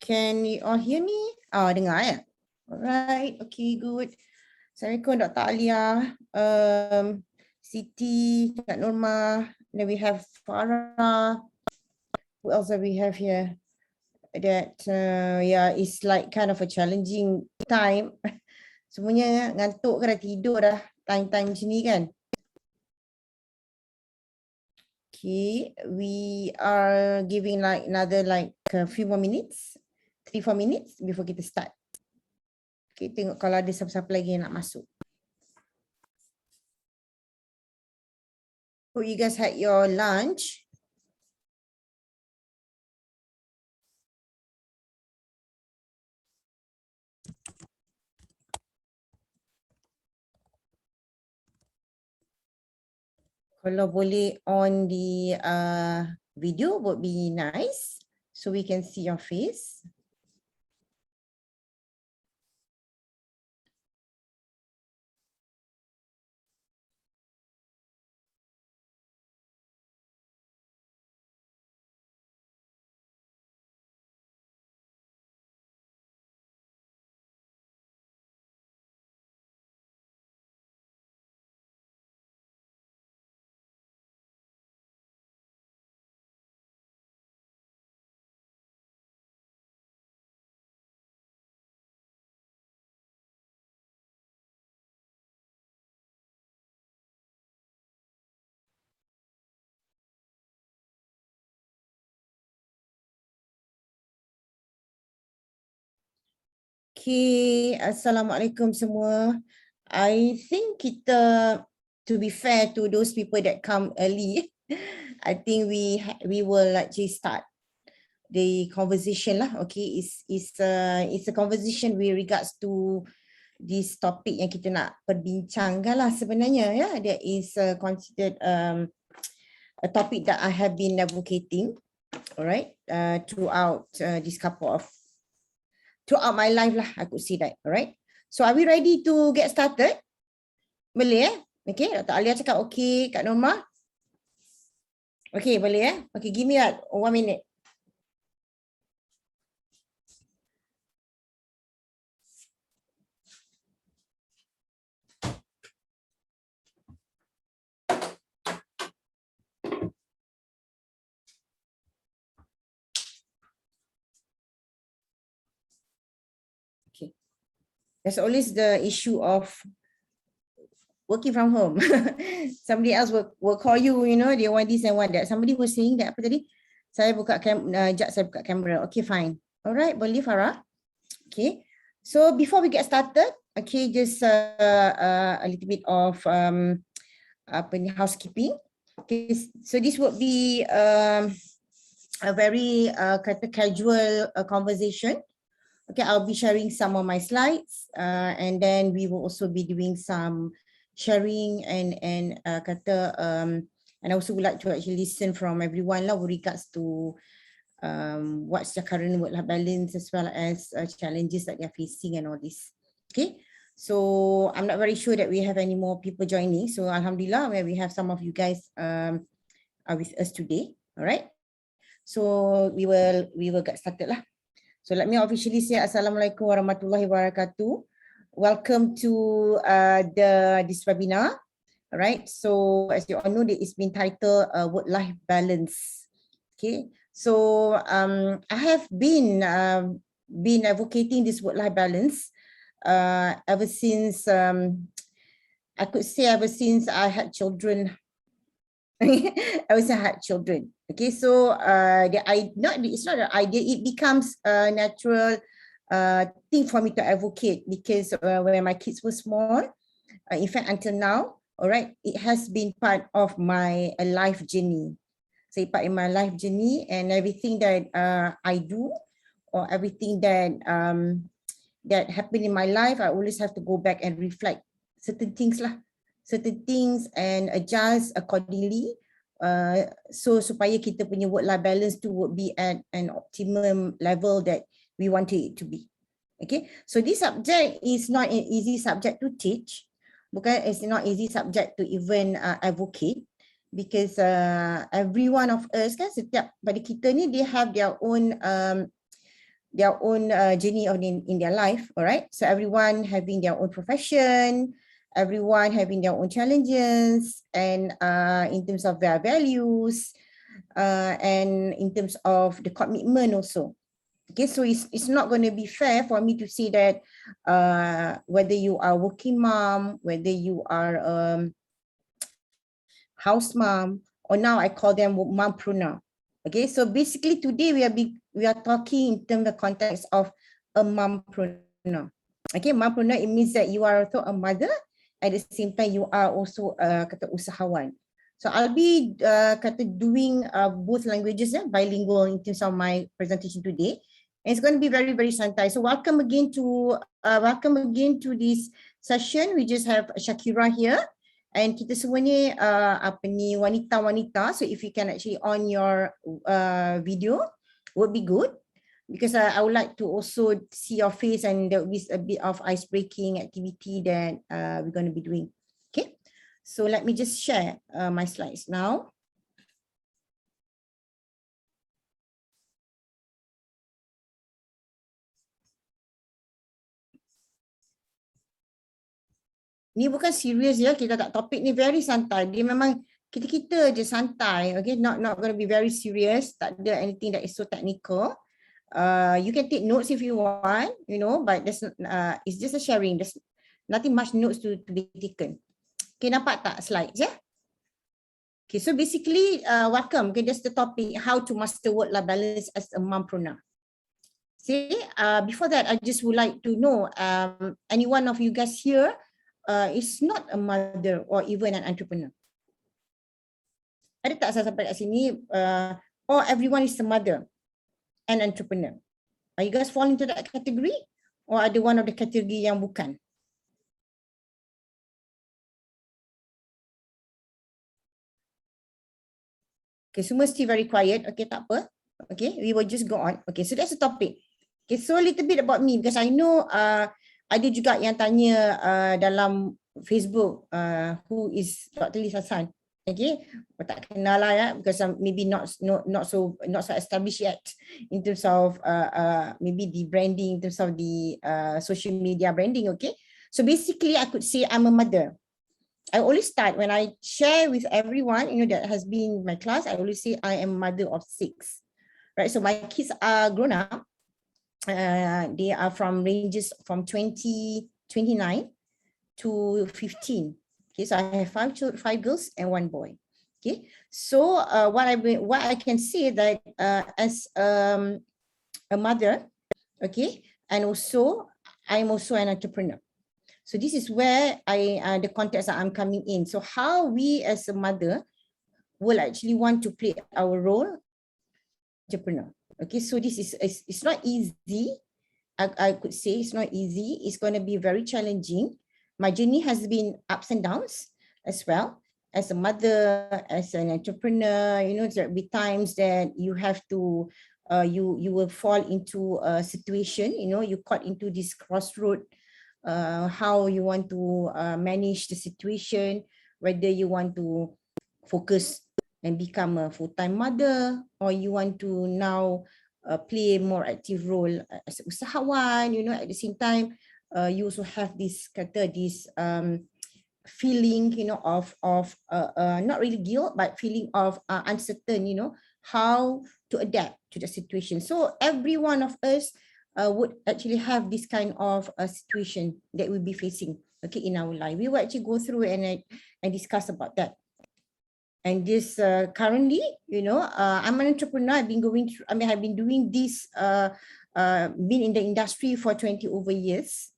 Can you all hear me? Dengar ya? Alright, okay, good. Assalamualaikum Dr. Alia, Siti, Kak Norma, then we have Farah. Who else do we have here? That, yeah, it's like kind of a challenging time. Semuanya ngantuk ke dah tidur dah time-time macam ni kan? Okay, we are giving like another like a few more minutes, 3-4 minutes before kita start. Okay, tengok kalau ada siapa-siapa lagi yang nak masuk. Hope you guys had your lunch. Kalau boleh on the video would be nice so we can see your face. Okay, Assalamualaikum semua. I think kita, to be fair to those people that come early, I think we will actually start the conversation lah. Okay, it's a conversation with regards to this topic yang kita nak perbincangkan lah sebenarnya ya. That is considered a topic that I have been advocating, alright, throughout this couple of throughout my life lah, I could see that. Alright, so are we ready to get started? Boleh okay, Dr. Alia cakap okay, Kak Norma okay, boleh okay, give me that 1 minute. There's always the issue of working from home. Somebody else will call you, you know, they want this and want that. Somebody was saying that, apa tadi? Saya buka saya buka kamera. Okay, fine. Alright, boleh Farah? Okay. So before we get started, okay, just a little bit of housekeeping. Okay, so this would be a very casual conversation. Okay, I'll be sharing some of my slides and then we will also be doing some sharing and I also would like to actually listen from everyone lah with regards to what's the current work-life balance as well as challenges that they're facing and all this. Okay, so I'm not very sure that we have any more people joining. So Alhamdulillah, where we have some of you guys are with us today. All right, so we will get started lah. So let me officially say Assalamualaikum warahmatullahi wabarakatuh. Welcome to this webinar. All right. So as you all know, it's been titled Work-Life Balance. Okay. So I have been advocating this work-life balance ever since I could say ever since I had children. Ever since I had children. Okay, so it's not an idea, it becomes a natural thing for me to advocate because when my kids were small, in fact until now, all right, it has been part of my life journey. So part in my life journey and everything that I do or everything that that happened in my life, I always have to go back and reflect certain things and adjust accordingly. So supaya kita punya work-life balance tu would be at an optimum level that we want it to be. Okay, so this subject is not an easy subject to teach. It's not easy subject to even advocate because every one of us kan, setiap pada kita ni they have their own their own journey in their life, all right? So everyone having their own profession, everyone having their own challenges, and in terms of their values, and in terms of the commitment also. Okay, so it's not going to be fair for me to say that whether you are working mom, whether you are house mom, or now I call them mompreneur. Okay, so basically today we are talking in terms of context of a mompreneur. Okay, mompreneur, it means that you are also a mother, at the same time you are also kata usahawan. So I'll be kata doing both languages, bilingual in terms of my presentation today. And it's going to be very, very santai. So welcome again to this session. We just have Shakira here. And kita semua ni wanita-wanita. So if you can actually on your video, would be good. Because I would like to also see your face, and there will be a bit of ice-breaking activity that we're going to be doing. Okay. So let me just share my slides now. Ni bukan serius ya, kita tak topik ni very santai. Dia memang kita je santai, okay? Not going to be very serious. Tak ada anything that is so technical. You can take notes if you want, you know, but there's it's just a sharing. There's nothing much notes to be taken. Okay, nampak tak slides ya? Okay, so basically, welcome. Okay, that's the topic: how to master work-life balance as a mompreneur. See, before that, I just would like to know, any one of you guys here is not a mother or even an entrepreneur? Ada tak saya sampai kat sini, or everyone is a mother and entrepreneur? Are you guys fall into that category? Or ada one of the category yang bukan? Okay, semua still very quiet. Okay, tak apa. Okay, we will just go on. Okay, so that's the topic. Okay, so a little bit about me, because I know ada juga yang tanya dalam Facebook, who is Dr. Lis Hassan. Okay, tak kenal lah ya, because maybe not so established yet in terms of maybe the branding, in terms of the social media branding. Okay, so basically I could say I'm a mother. I always start when I share with everyone, you know, that has been my class, I always say I am mother of 6, right? So my kids are grown up. They are from ranges from 29 to 15. Okay, so I have 5 girls and 1 boy. Okay, so what I can say that as a mother, okay, and also I'm also an entrepreneur. So this is where the context that I'm coming in. So how we as a mother will actually want to play our role entrepreneur. Okay, so this is it's not easy. I could say it's not easy. It's going to be very challenging. My journey has been ups and downs as well. As a mother, as an entrepreneur, you know, there will be times that you have to, you will fall into a situation, you know, you caught into this crossroad, how you want to manage the situation, whether you want to focus and become a full-time mother, or you want to now play a more active role as a usahawan, you know, at the same time, you also have this feeling, you know, of not really guilt, but feeling of uncertain, you know, how to adapt to the situation. So every one of us would actually have this kind of situation that we'll be facing, okay, in our life. We will actually go through and discuss about that. And this currently, you know, I'm an entrepreneur. I've been doing this, been in the industry for 20 over years.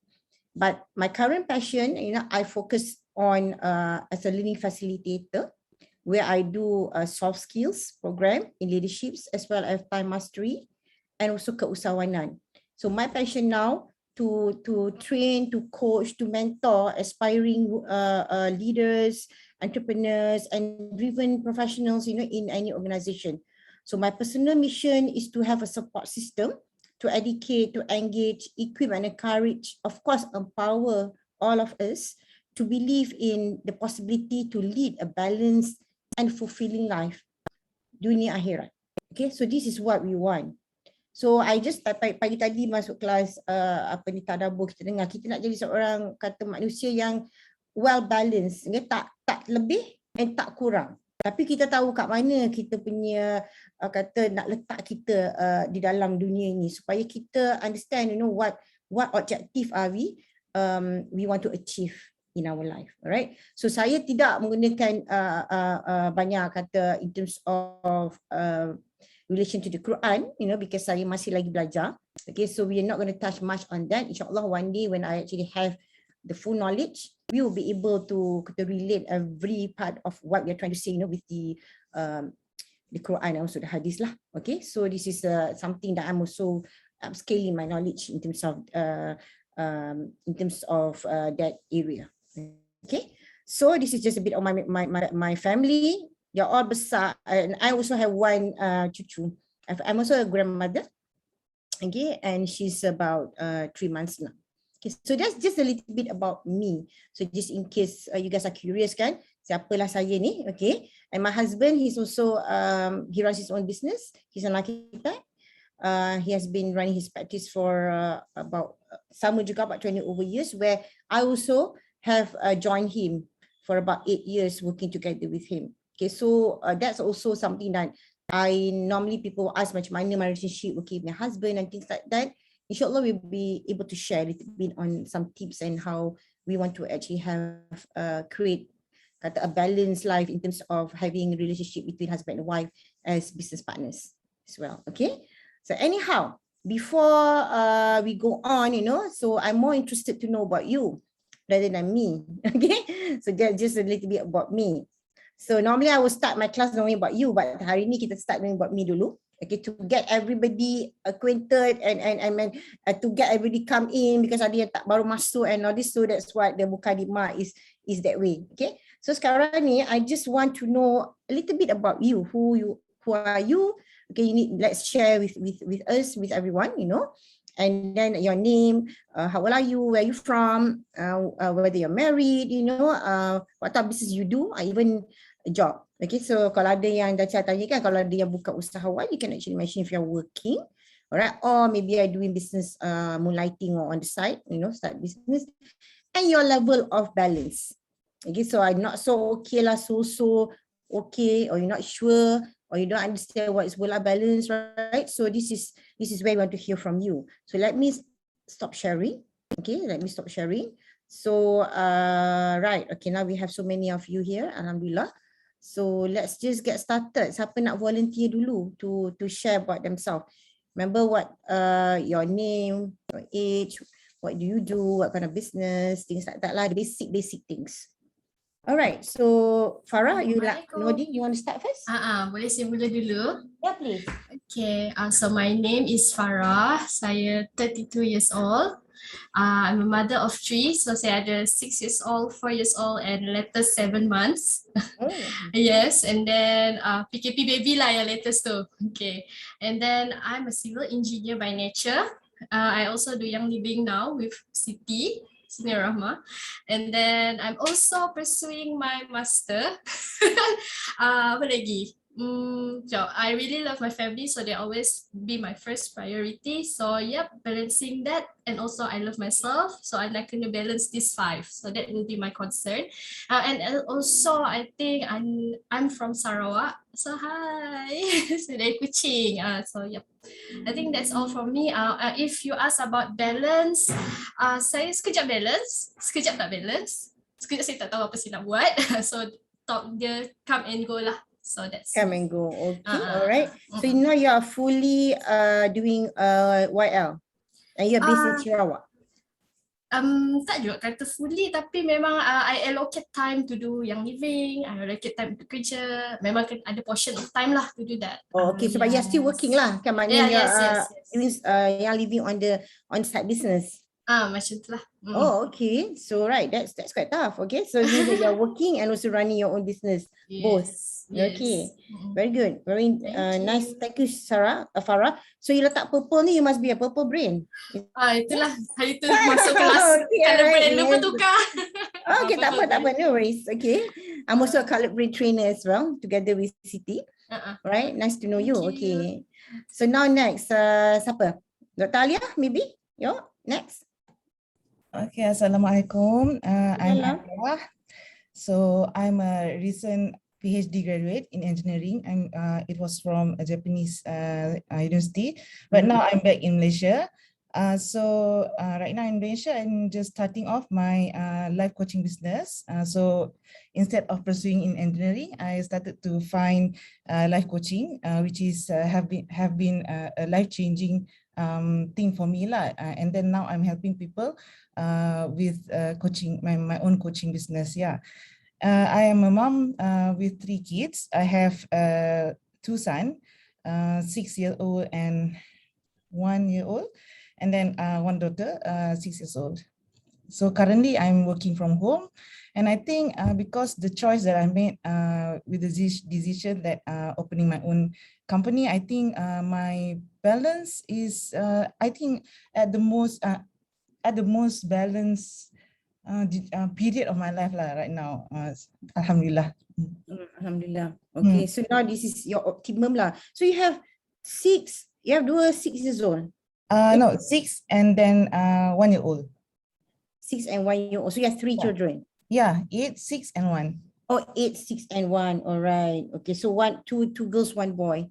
But my current passion, you know, I focus on as a learning facilitator, where I do a soft skills program in leaderships, as well as time mastery, and also keusahawanan. So my passion now to train, to coach, to mentor aspiring leaders, entrepreneurs, and driven professionals, you know, in any organization. So my personal mission is to have a support system to educate, to engage, equip, and encourage, of course, empower all of us to believe in the possibility to lead a balanced and fulfilling life, dunia akhirat. Okay, so this is what we want. So I just pagi tadi masuk kelas apa ni tadabbur, kita dengar kita nak jadi seorang kata manusia yang well balanced, tak lebih dan tak kurang. Tapi kita tahu kat mana kita punya kata nak letak kita di dalam dunia ini supaya kita understand what objective are we want to achieve in our life, alright? So saya tidak menggunakan banyak kata in terms of relation to the Quran, because saya masih lagi belajar. Okay, so we are not going to touch much on that. InsyaAllah one day when I actually have the full knowledge, we will be able to relate every part of what we are trying to say, with the Quran and also the Hadith lah. Okay, so this is something that I'm also upscaling my knowledge in terms of that area. Okay, so this is just a bit of my family. They're all besar, and I also have one cucu. I'm also a grandmother, okay, and she's about 3 months now. Okay, so that's just a little bit about me. So just in case you guys are curious kan, siapalah saya ni, okay. And my husband, he's also he runs his own business. He's an architect. He has been running his practice for about sama juga about 20 over years, where I also have joined him for about 8 years working together with him. Okay, so that's also something that I normally people ask macam mana my relationship working with my husband and things like that. Inshallah we'll be able to share a little bit on some tips and how we want to actually have create a balanced life in terms of having a relationship between husband and wife as business partners as well. Okay, so anyhow, before we go on, so I'm more interested to know about you rather than me. Okay, so just a little bit about me. So normally I will start my class knowing about you, but hari ni kita start knowing about me dulu. Okay, to get everybody acquainted and to get everybody come in, because ada yang tak baru masuk and all this, so that's what the Mukadimah is that way. Okay, so sekarang ni I just want to know a little bit about you. Who are you? Okay, let's share with us, with everyone, and then your name, how old are you, where are you from, whether you're married, what type of business you do, or even a job. Okay, so kalau ada yang dah tanya kan, kalau ada yang buka usahawan, you can actually mention if you're working, alright, or maybe you're doing business moonlighting or on the side, start business, and your level of balance. Okay, so I'm not so okay lah, so okay, or you're not sure, or you don't understand what is work-life balance, right? So this is where we want to hear from you. So let me stop sharing. Okay, let me stop sharing. So right, okay, now we have so many of you here, alhamdulillah. So let's just get started. Siapa nak volunteer dulu to share about themselves? Remember what your name, your age, what do you do, what kind of business, things like that lah, the basic things. Alright, so Farah, Nordin, you want to start first? Boleh saya mula dulu? Yeah, please. Okay, so my name is Farah. Saya 32 years old. I'm a mother of 3, so saya ada 6 years old, 4 years old, and latest 7 months. Oh. Yes, and then PKP baby lah yang latest tu. Okay, and then I'm a civil engineer by nature. I also do young living now with Siti Rahma, and then I'm also pursuing my master. Apa lagi? I really love my family, so they always be my first priority. So yep, balancing that, and also I love myself, so I'm not going to balance these 5. So that will be my concern. And also I think I'm from Sarawak, so hi. So dari Kuching. So yep, I think that's all from me. If you ask about balance, saya sekejap balance, sekejap tak balance, sekejap saya tak tahu apa saya nak buat. So dia come and go lah. So that's come and go. Okay, all right. So you are fully doing YL, and you're based in Sarawak. Tak juga kata fully, tapi memang I allocate time to do young living, I allocate time to kerja. Memang ada portion of time lah to do that. Oh, okay, so but you're still working lah, kan? Maknanya yes. Doing young living on the side business. Macam tu lah. Oh, okay. So right, that's quite tough. Okay, so you mean that you're working and also running your own business, both. Yes. Okay, very good, very nice. Thank you, Farah. So you letak purple ni, you must be a purple brain. Itulah hari tu masuk kelas. Okay, colour brain yes. lupa tukar. Okay, tak apa, no worries. Okay, I'm also a colored brain trainer as well, together with Siti. Right, nice to know you. Thank you. Okay. So now next, siapa? Dr. Alia, maybe? Yo, next. Okay, Assalamualaikum. I'm Hello. Alia. So I'm a recent PhD graduate in engineering. It was from a Japanese university, but now I'm back in Malaysia. Right now in Malaysia, I'm just starting off my life coaching business. So instead of pursuing in engineering, I started to find life coaching, which is have been a life-changing thing for me lah. And then now I'm helping people with coaching, my own coaching business. Yeah. I am a mom with 3 kids. I have 2 sons, 6-year-old and 1-year-old, and then 1 daughter, 6 years old. So currently I'm working from home, and I think because the choice that I made with the decision that opening my own company, I think my balance is I think at the most balanced period of my life lah right now. Alhamdulillah. Alhamdulillah. Okay, so now this is your optimum lah. So you have 6, you have 6 years old. No, 6 and then 1-year-old. 6 and 1 year old. So you have 3 children. Yeah, 8, 6 and 1. Oh, 8, 6 and 1. All right. Okay, so two girls, 1 boy.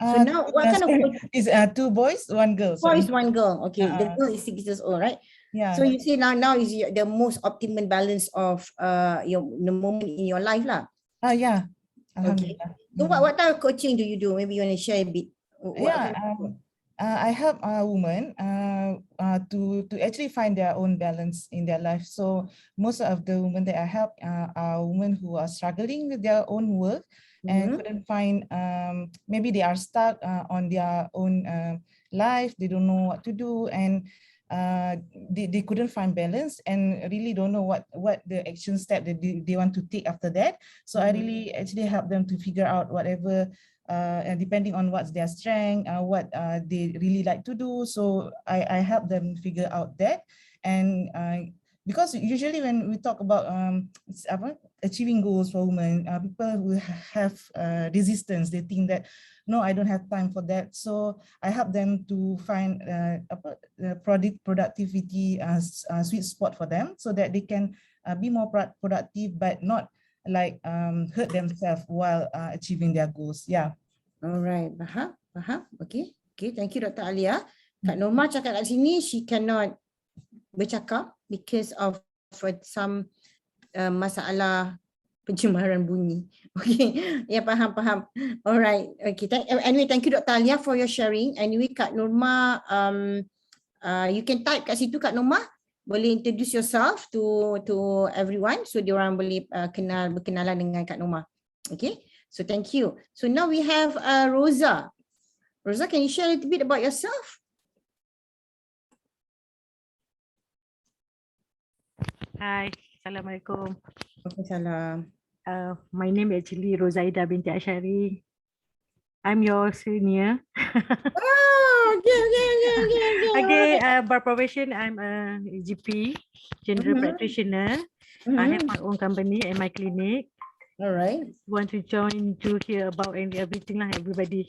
So now what kind of is 2 boys, 1 girl. boy is 1 girl. Okay, the girl is 6 years old, right? Yeah. So you say now is the most optimum balance of the moment in your life lah. Yeah. Okay. So what type of coaching do you do? Maybe you want to share a bit. I help women to actually find their own balance in their life. So most of the women that I help are women who are struggling with their own work and couldn't find, maybe they are stuck on their own life. They don't know what to do, and they couldn't find balance and really don't know what the action step that they want to take after that. So I really actually help them to figure out whatever, and depending on what's their strength, what they really like to do. So I help them figure out that. And because usually when we talk about achieving goals for women, people will have resistance. They think that, no, I don't have time for that. So I help them to find productivity sweet spot for them, so that they can be more productive, but not like hurt themselves while achieving their goals. Yeah. All right, faham. Okay, thank you Dr. Alia. Kak Norma cakap kat sini she cannot bercakap because of some masalah pencemaran bunyi. Okay, ya faham. Alright, okay. Anyway, thank you Dr. Alia for your sharing. Anyway, Kak Norma, you can type kat situ Kak Norma. Boleh introduce yourself to everyone, so diorang boleh berkenalan dengan Kak Norma. Okay, so thank you. So now we have Rosa. Rosa, can you share a little bit about yourself? Hi, Assalamualaikum. Waalaikumsalam. My name is actually Rozaida binti Ashari. I'm your senior. Okay. By profession, I'm a GP, general practitioner. I have my own company and my clinic. All right. Want to join to hear about everything lah, everybody.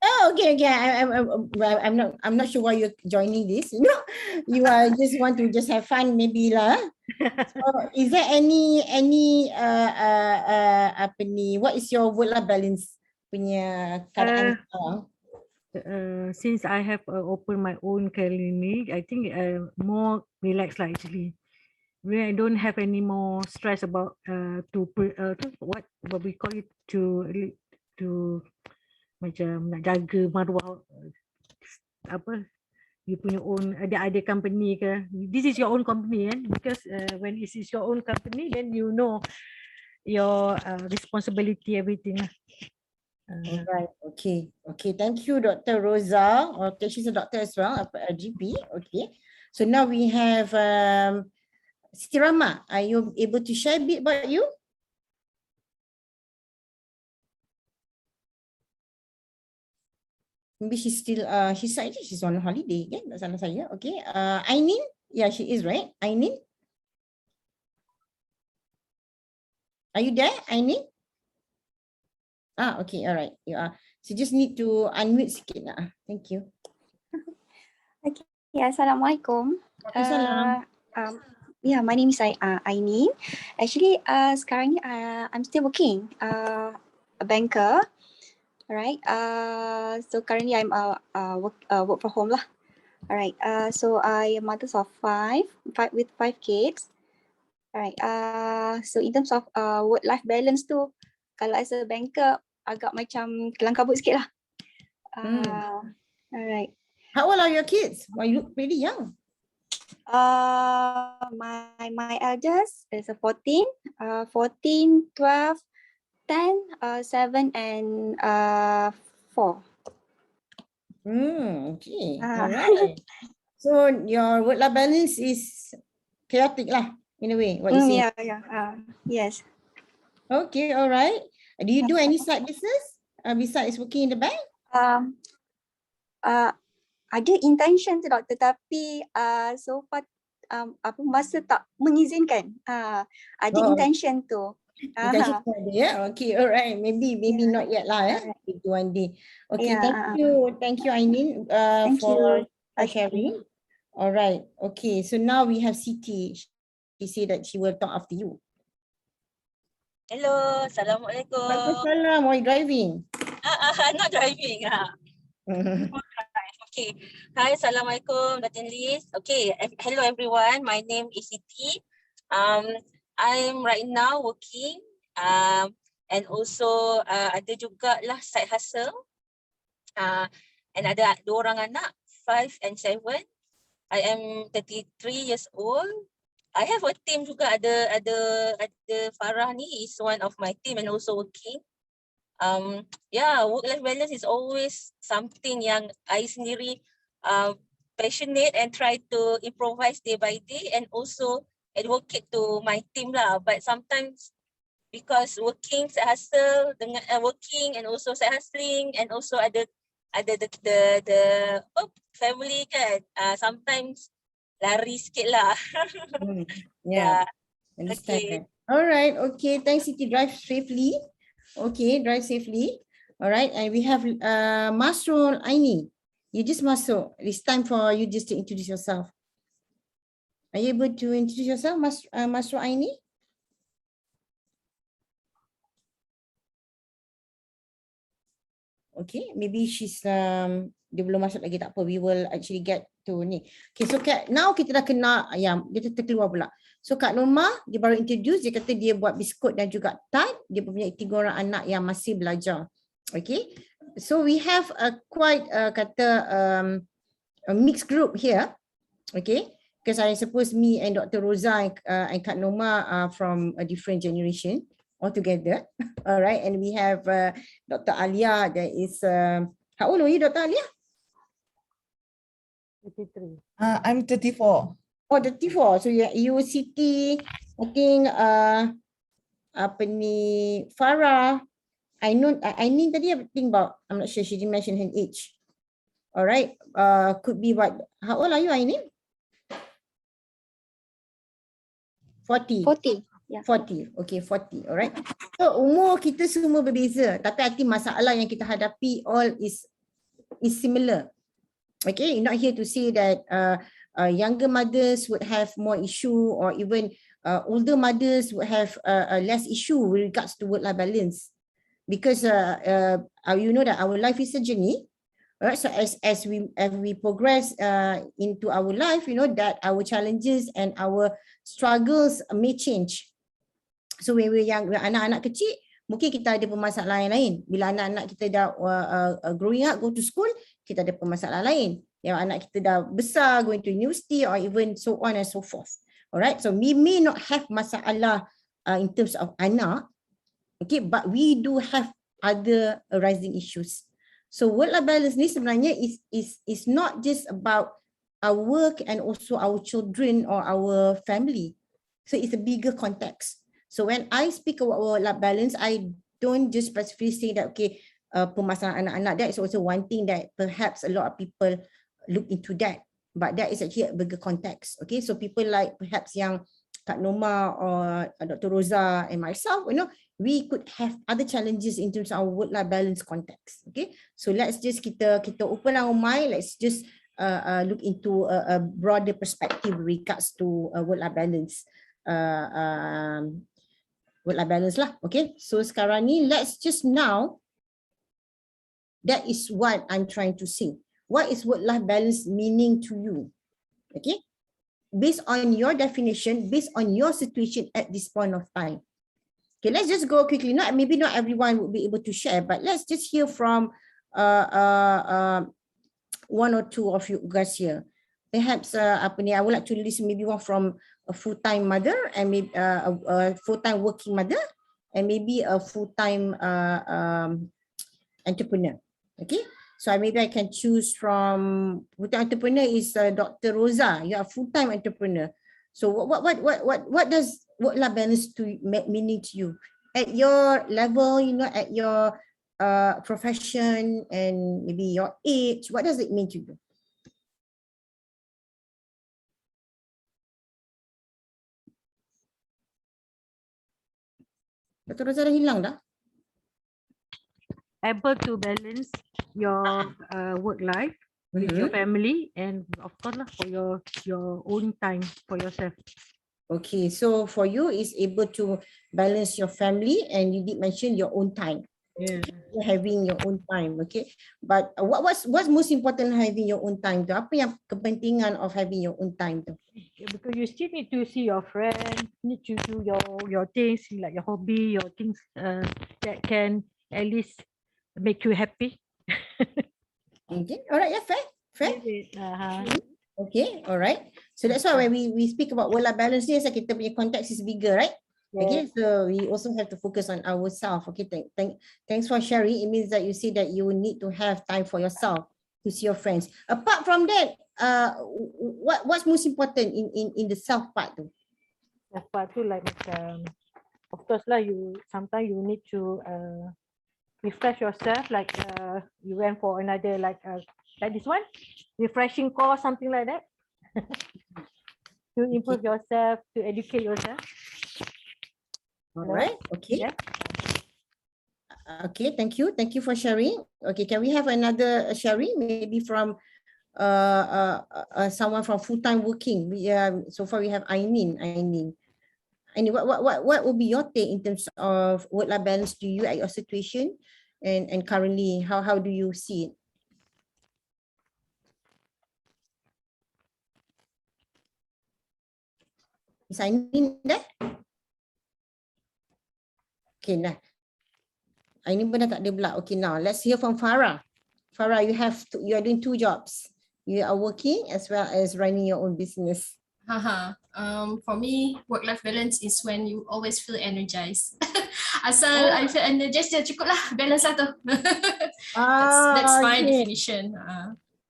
Oh, okay. I'm not sure why you're joining this. You are just want to just have fun, maybe lah. So, is there any what is your work-life balance punya keadaan? Since I have opened my own clinic, I think more relaxed lah actually. I don't have any more stress about what we call it, to macam nak jaga maruah you punya own ada company ke. This is your own company, because when it is your own company, then you know your responsibility, everything lah. Right. Okay. Thank you, Dr. Rosa. Okay, she's a doctor as well, a GP. Okay. So now we have Siti Rama. Are you able to share a bit about you? Maybe she's still she's on holiday, okay? Tak salah saya. Okay. Ainin, yeah, she is, right? Ainin, are you there, Ainin? Okay, all right. You are. So just need to unmute sikit lah. Thank you. Okay, Assalamualaikum. Waalaikumsalam. Yeah, my name is Aini. Actually, sekarang ni I'm still working a banker. Alright. So currently I'm work from home lah. Alright. So I am mother of five with 5 kids. Alright. So in terms of work-life balance tu, kalau as a banker agak macam kelang kabut sikit lah. Alright. How old are your kids? Well, you look pretty young. My eldest is 14, 12, 10, 7 and 4. Okay. All right. So your work-life balance is chaotic lah, in a way, what you say. Yeah. Yes. Okay, all right. Do you do any side business besides working in the bank? Ada intention tu doktor, tapi so far masa tak mengizinkan. Ada intention tu. Intention ada, ya. Okay, all right. Maybe not yet lah, ya. Maybe one day. Okay, thank you, Ainin, for sharing. All right. Okay, so now we have Siti. She said that she will talk after you. Hello, Assalamualaikum. Waalaikumsalam. Why driving? Not driving. Okay. Hi, Assalamualaikum, Datin Liz. Okay, hello everyone. My name is Siti. I'm right now working and also ada juga lah side hustle. And ada 2 orang anak, 5 and 7. I am 33 years old. I have a team juga, ada Farah ni is one of my team and also working. Yeah, work-life balance is always something yang I sendiri passionate and try to improvise day by day and also advocate to my team lah. But sometimes because working, side hustle dengan working and also side hustling and also ada the family kan, sometimes lari sikit lah. Yeah. Understand. Okay. All right. Okay. Thanks, Siti. Drive safely. Okay, drive safely. All right. And we have Masrul Aini. You just masuk. It's time for you just to introduce yourself. Are you able to introduce yourself, Masrul Aini? Okay, maybe she's dia belum masuk lagi, tak apa. We will actually get to ni. Okay, so now kita dah kenal ayam, dia terkeluar pula. So Kak Norma, dia baru introduce, dia kata dia buat biskut dan juga tart. Dia punya 3 orang anak yang masih belajar. Okay, so we have a quite a mixed group here. Okay, because I suppose me and Dr. Rosa and Kak Norma are from a different generation altogether. All right, and we have Dr. Alia. That is, how old are you, Dr. Alia? 33. I'm 34. Oh, 34. So you Siti, I think apa ni, Farah. I need tadi I think about, I'm not sure, she didn't mention her age. All right, could be what? How old are you, Aini? 40. 40. Yeah. 40. Okay, 40. Alright. So umur kita semua berbeza, tapi I think masalah yang kita hadapi all is similar. Okay, you're not here to say that younger mothers would have more issue or even older mothers would have less issue with regards to work-life balance. Because you know that our life is a journey. Right, so as we progress into our life, you know that our challenges and our struggles may change. So when we're young, anak-anak kecil, mungkin kita ada permasalahan lain. Bila anak-anak kita dah growing up, go to school, kita ada permasalahan lain. Yang anak kita dah besar, going to university or even so on and so forth. Alright, so we may not have masalah in terms of anak, okay, but we do have other arising issues. So work-life balance ni sebenarnya is not just about our work and also our children or our family. So it's a bigger context. So when I speak about work-life balance, I don't just specifically say that, okay, permasalahan anak-anak, that is also one thing that perhaps a lot of people look into that. But that is actually a bigger context. Okay, so people like perhaps yang Kak Noma or Dr. Rosa and myself, we could have other challenges in terms of our work-life balance context. Okay, so let's just kita open our mind. Let's just look into a broader perspective regards to work-life balance. Work-life balance lah. Okay, so sekarang ni let's just now. That is what I'm trying to say. What is work-life balance meaning to you? Okay, based on your definition, based on your situation at this point of time. Okay, let's just go quickly. Maybe not everyone would be able to share, but let's just hear from one or two of you guys here. Perhaps I would like to listen maybe one from a full-time mother and maybe a full-time working mother and maybe a full-time entrepreneur. Okay, so maybe I can choose from full-time entrepreneur is Dr. Rosa. You are a full-time entrepreneur. So what does work-life balance meaning to you at your level? At your profession and maybe your age. What does it mean to you? Dr. Rosa dah hilang dah. Able to balance your work life with your family and of course lah for your own time for yourself. Okay, so for you is able to balance your family and you did mention your own time. Yeah. Having your own time, okay. But what's most important having your own time tu? Apa yang kepentingan of having your own time tu? Because you still need to see your friends, need to do your things like your hobby, your things that can at least make you happy. Okay, all right, yeah, fair. Okay, all right. So that's why when we speak about work-life balance ni, kita punya context is bigger, right? Okay, so we also have to focus on ourselves. Okay, thanks for sharing. It means that you see that you need to have time for yourself to see your friends. Apart from that, what's most important in the self part tu? Self part tu like of course lah, sometimes you need to refresh yourself, like you went for another like this one, refreshing course, something like that. To improve yourself, to educate yourself. All right, okay. Yeah. Okay, thank you for sharing. Okay, can we have another sharing maybe from someone from full-time working? So far we have Ainin. What would be your take in terms of work-life balance to you at your situation and currently how do you see it? Is Ainin there? Okay, nah. Ini benar tak ada pula. Okay, now let's hear from Farah. Farah, you are doing two jobs. You are working as well as running your own business. For me, work-life balance is when you always feel energized. Asal I feel energized, dah cukup lah. Balance lah tu. That's my definition.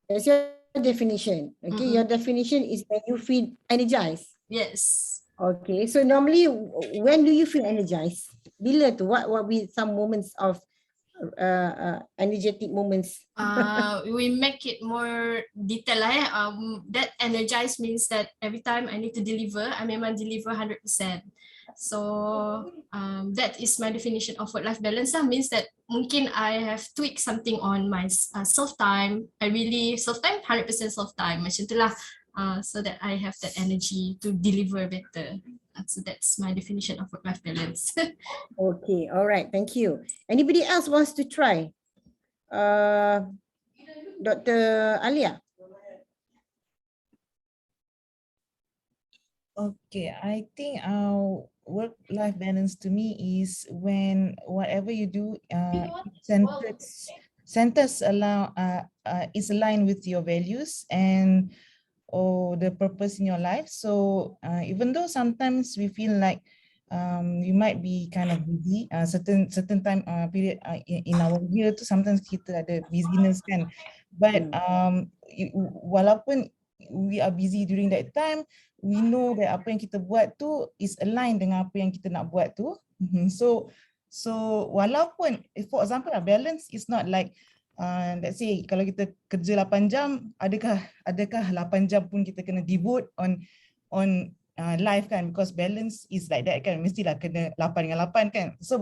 That's your definition. Okay, your definition is when you feel energized. Yes. Okay, so normally when do you feel energized? Bila tu? What be some moments of energetic moments? We make it more detail lah. That energized means that every time I need to deliver, I memang deliver 100%. So that is my definition of work-life balance lah. Means that mungkin I have tweaked something on my self-time. I really self-time, 100% self-time. Macam tu lah. So that I have that energy to deliver better. So that's my definition of work-life balance. Okay, all right, thank you. Anybody else wants to try? Dr. Alia. Okay, I think our work-life balance to me is when whatever you do is aligned with your values and the purpose in your life. So even though sometimes we feel like we might be kind of busy, certain time period in our year tu sometimes kita ada busyness kan, but walaupun we are busy during that time, we know that apa yang kita buat tu is aligned dengan apa yang kita nak buat tu. So walaupun for example balance is not like let's say kalau kita kerja 8 jam, adakah 8 jam pun kita kena devote on life kan, because balance is like that kan, mestilah kena 8 dengan 8 kan. So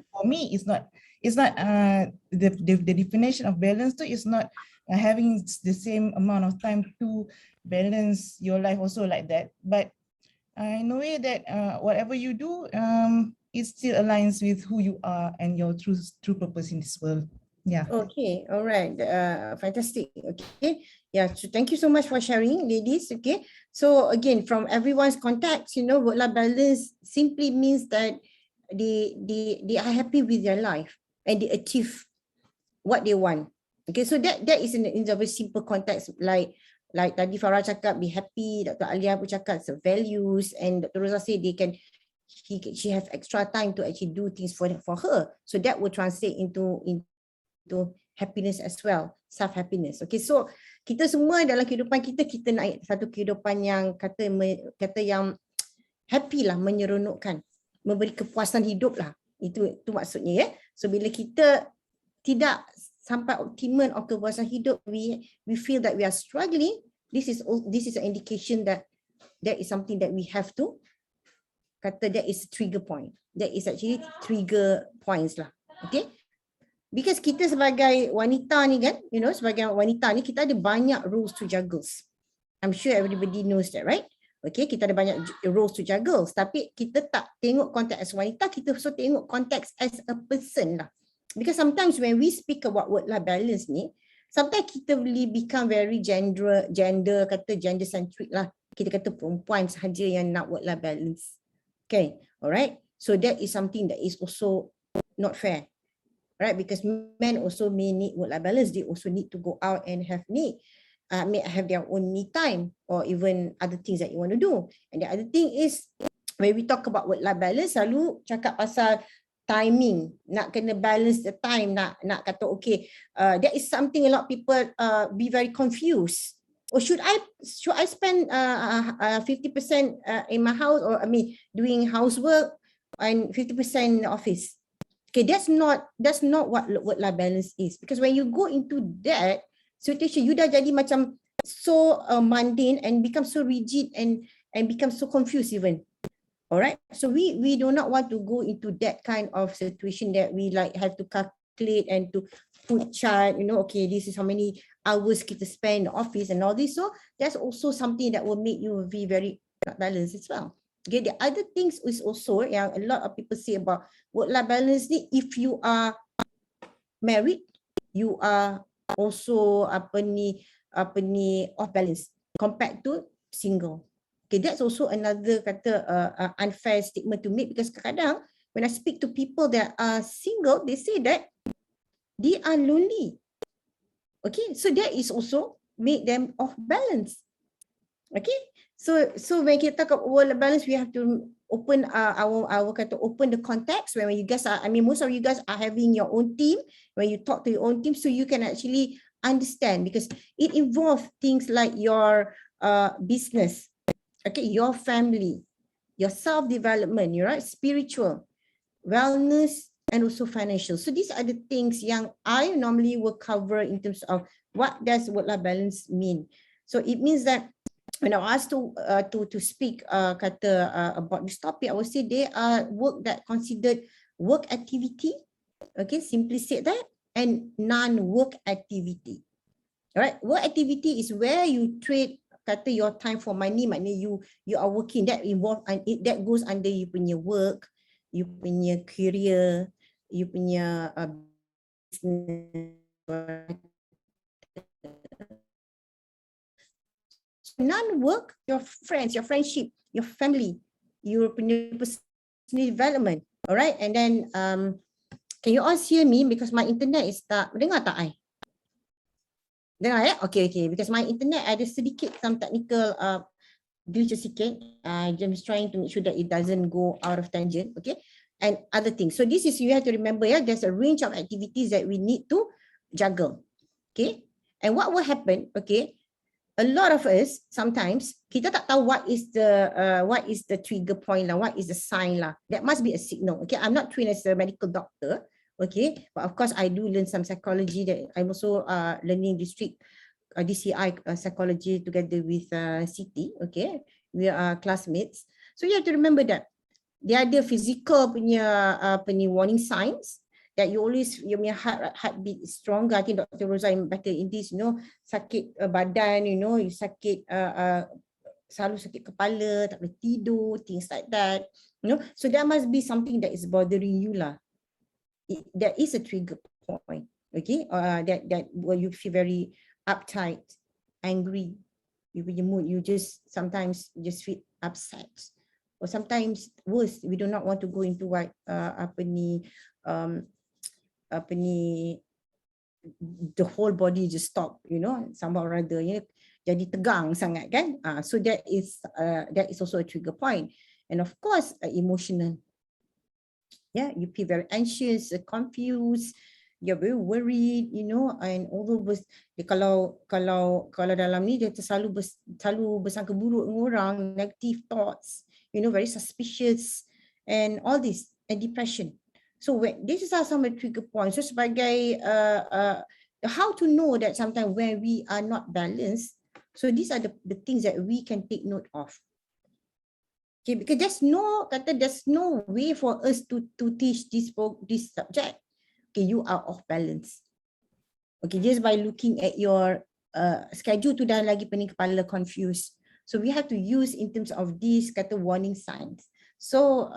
for me it's not the definition of balance tu is not having the same amount of time to balance your life also like that, but in a way that whatever you do, it still aligns with who you are and your true purpose in this world. Yeah. Okay, all right. Fantastic. Okay. Yeah, so thank you so much for sharing, ladies. Okay. So again, from everyone's context, you know, work-life balance simply means that they are happy with their life and they achieve what they want. Okay, so that is in a very simple context, like tadi Farah cakap, be happy. Dr. Alia pun cakap the values, and Dr. Rosa say she have extra time to actually do things for her. So that will translate into happiness as well, self happiness. Okay, so kita semua dalam kehidupan kita nak satu kehidupan yang kata yang happy lah, menyeronokkan, memberi kepuasan hidup lah. Itu maksudnya ya. So bila kita tidak sampai optimum of kepuasan hidup, we feel that we are struggling, this is an indication that is something that we have to kata that is trigger point. That is actually trigger points lah. Okay. Because kita sebagai wanita ni kan, you know, sebagai wanita ni kita ada banyak roles to juggle. I'm sure everybody knows that, right? Okay, kita ada banyak roles to juggle. Tapi kita tak tengok konteks as wanita, kita also tengok konteks as a person lah. Because sometimes when we speak about work-life balance ni, sometimes kita really become very gender centric lah. Kita kata perempuan sahaja yang nak work-life balance. Okay, alright. So that is something that is also not fair. Right, because men also may need work-life balance. They also need to go out and may have their own me time or even other things that you want to do. And the other thing is, when we talk about work-life balance, selalu cakap pasal timing, nak kena balance the time, nak kata okay, that is something a lot of people be very confused. Or should I spend 50% in my house, or doing housework, and 50% in the office? Okay, that's not what work-life balance is. Because when you go into that situation, you dah jadi macam so mundane and become so rigid and become so confused even. Alright, so we do not want to go into that kind of situation that we like have to calculate and to put chart, you know, okay, this is how many hours kita spend in the office and all this. So that's also something that will make you be very not balanced as well. Okay, the other things is also yang a lot of people say about work-life balance ni, if you are married, you are also off balance compared to single. Okay, that's also another kata unfair statement to make, because kadang-kadang when I speak to people that are single, they say that they are lonely. Okay, so that is also make them off balance. Okay, so when kita talk about work-life balance, we have to open open the context when you guys are, most of you guys are having your own team, when you talk to your own team, so you can actually understand, because it involves things like your business, okay, your family, your self-development, right, spiritual, wellness, and also financial. So these are the things yang I normally will cover in terms of what does work-life balance mean. So it means that when I asked to speak about this topic, I would say they are work that considered work activity, okay, simply said that, and non-work activity. All right, work activity is where you trade kata your time for money, maknanya you are working, that involve, and that goes under you punya work, you punya career, you punya business. Non-work, your friends, your friendship, your family, your personal development. All right, and then can you all hear me, because my internet is tak, dengar tak I? Dengar ya? Okay, because my internet ada sedikit some technical glitch sikit. I'm just trying to make sure that it doesn't go out of tangent, okay? And other things. So this is, you have to remember, yeah, there's a range of activities that we need to juggle, okay? And what will happen, okay? A lot of us sometimes kita tak tahu what is the trigger point lah, what is the sign lah. That must be a signal. Okay, I'm not trained as a medical doctor. Okay, but of course I do learn some psychology. That I'm also learning district DCI psychology together with Siti. Okay, we are classmates. So you have to remember that dia ada physical punya warning signs that you always, your heartbeat is stronger. I think Dr. Rosa better in this, sakit badan, you sakit selalu sakit kepala, tak boleh tidur, things like that. So there must be something that is bothering you lah. There is a trigger point, okay? That where you feel very uptight, angry. You punya mood, you just sometimes just feel upset. Or sometimes worse, we do not want to go into what the whole body just stop, somehow or other, jadi tegang sangat kan. So that is also a trigger point. And of course, emotional. Yeah, you feel very anxious, confused, you're very worried, and all those. Kalau dalam ni dia selalu bersangka buruk dengan orang, negative thoughts, very suspicious, and all this, and depression. So this is some of the trigger points. So sebagai how to know that sometimes when we are not balanced. So these are the things that we can take note of. Okay, because there's no way for us to teach this subject. Okay, you are off balance. Okay, just by looking at your schedule tu dah lagi pening kepala, confused. So we have to use in terms of these warning signs. So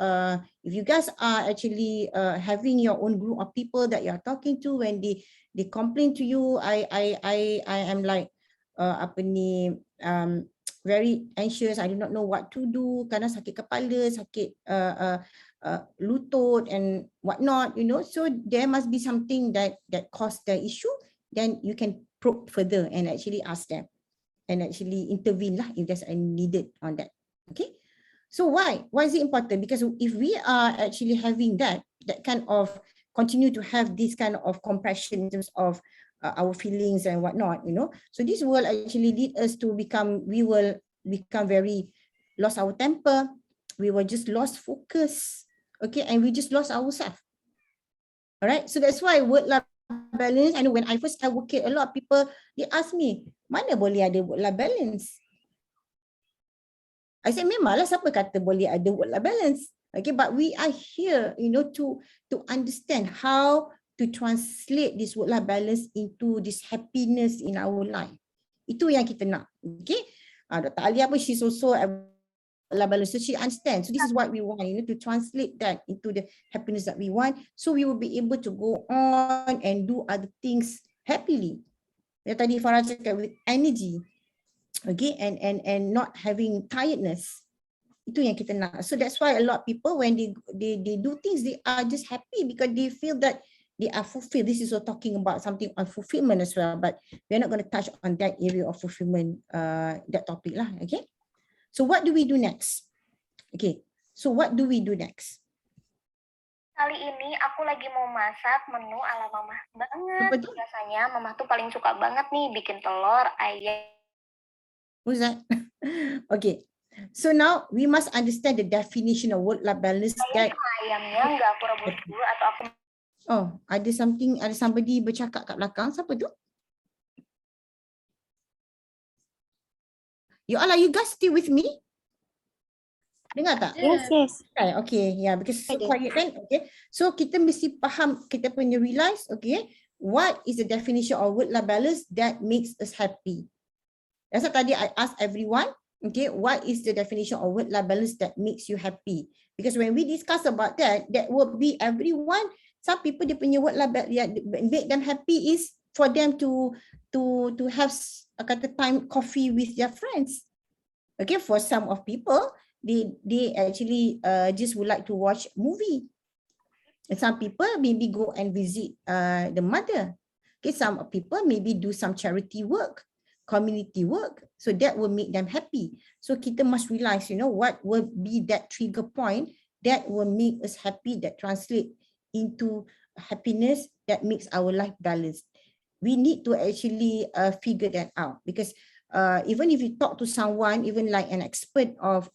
if you guys are actually having your own group of people that you are talking to, when they complain to you, I am like very anxious, I do not know what to do, kadang sakit kepala, sakit lutut and whatnot, so there must be something that caused the issue. Then you can probe further and actually ask them and actually intervene lah if there's any needed on that. Okay, so why is it important? Because if we are actually having that kind of continue to have this kind of compression in terms of our feelings and whatnot, so this will actually lead us to we will become very lost our temper, we will just lost focus, okay, and we just lost ourselves. All right, so that's why work-life balance. I know when I first started working, a lot of people, they ask me, mana boleh ada work-life balance? I said, memanglah, siapa kata boleh ada work-life balance? Okay, but we are here, to understand how to translate this work-life balance into this happiness in our life. Itu yang kita nak. Okay, Dr. Alia pun, she's also work-life balance, so she understands. So this is what we want, to translate that into the happiness that we want, so we will be able to go on and do other things happily. Yang tadi Farah cakap, with energy, okay, and not having tiredness. Itu yang kita nak. So that's why a lot of people, when they do things, they are just happy because they feel that they are fulfilled. This is all talking about something on fulfillment as well, but we're not going to touch on that area of fulfillment, that topic lah. Okay, so what do we do next? Okay, so what do we do next? Kali ini aku lagi mau masak menu ala mama banget. Biasanya mama tuh paling suka banget nih bikin telur ayam. Who's that? Okay, so now we must understand the definition of work-life balance. That Ayamnya nggak aku rebus dulu atau aku. Oh, ada somebody bercakap kat belakang. Siapa tu? Are you guys still with me? Dengar tak? Yes. Okay, yeah, because so quiet kan? Okay, so kita mesti faham, kita punya realize, okay, what is the definition of work-life balance that makes us happy? That's why tadi I asked everyone, okay, what is the definition of work-life balance that makes you happy? Because when we discuss about that will be everyone. Some people, dia punya work-life balance make them happy is for them to have time coffee with their friends. Okay, for some of people, they actually just would like to watch movie. And some people maybe go and visit the mother. Okay, some people maybe do some charity work, community work, so that will make them happy. So kita must realize, what will be that trigger point that will make us happy, that translate into happiness, that makes our life balanced. We need to actually figure that out, because even if you talk to someone, even like an expert of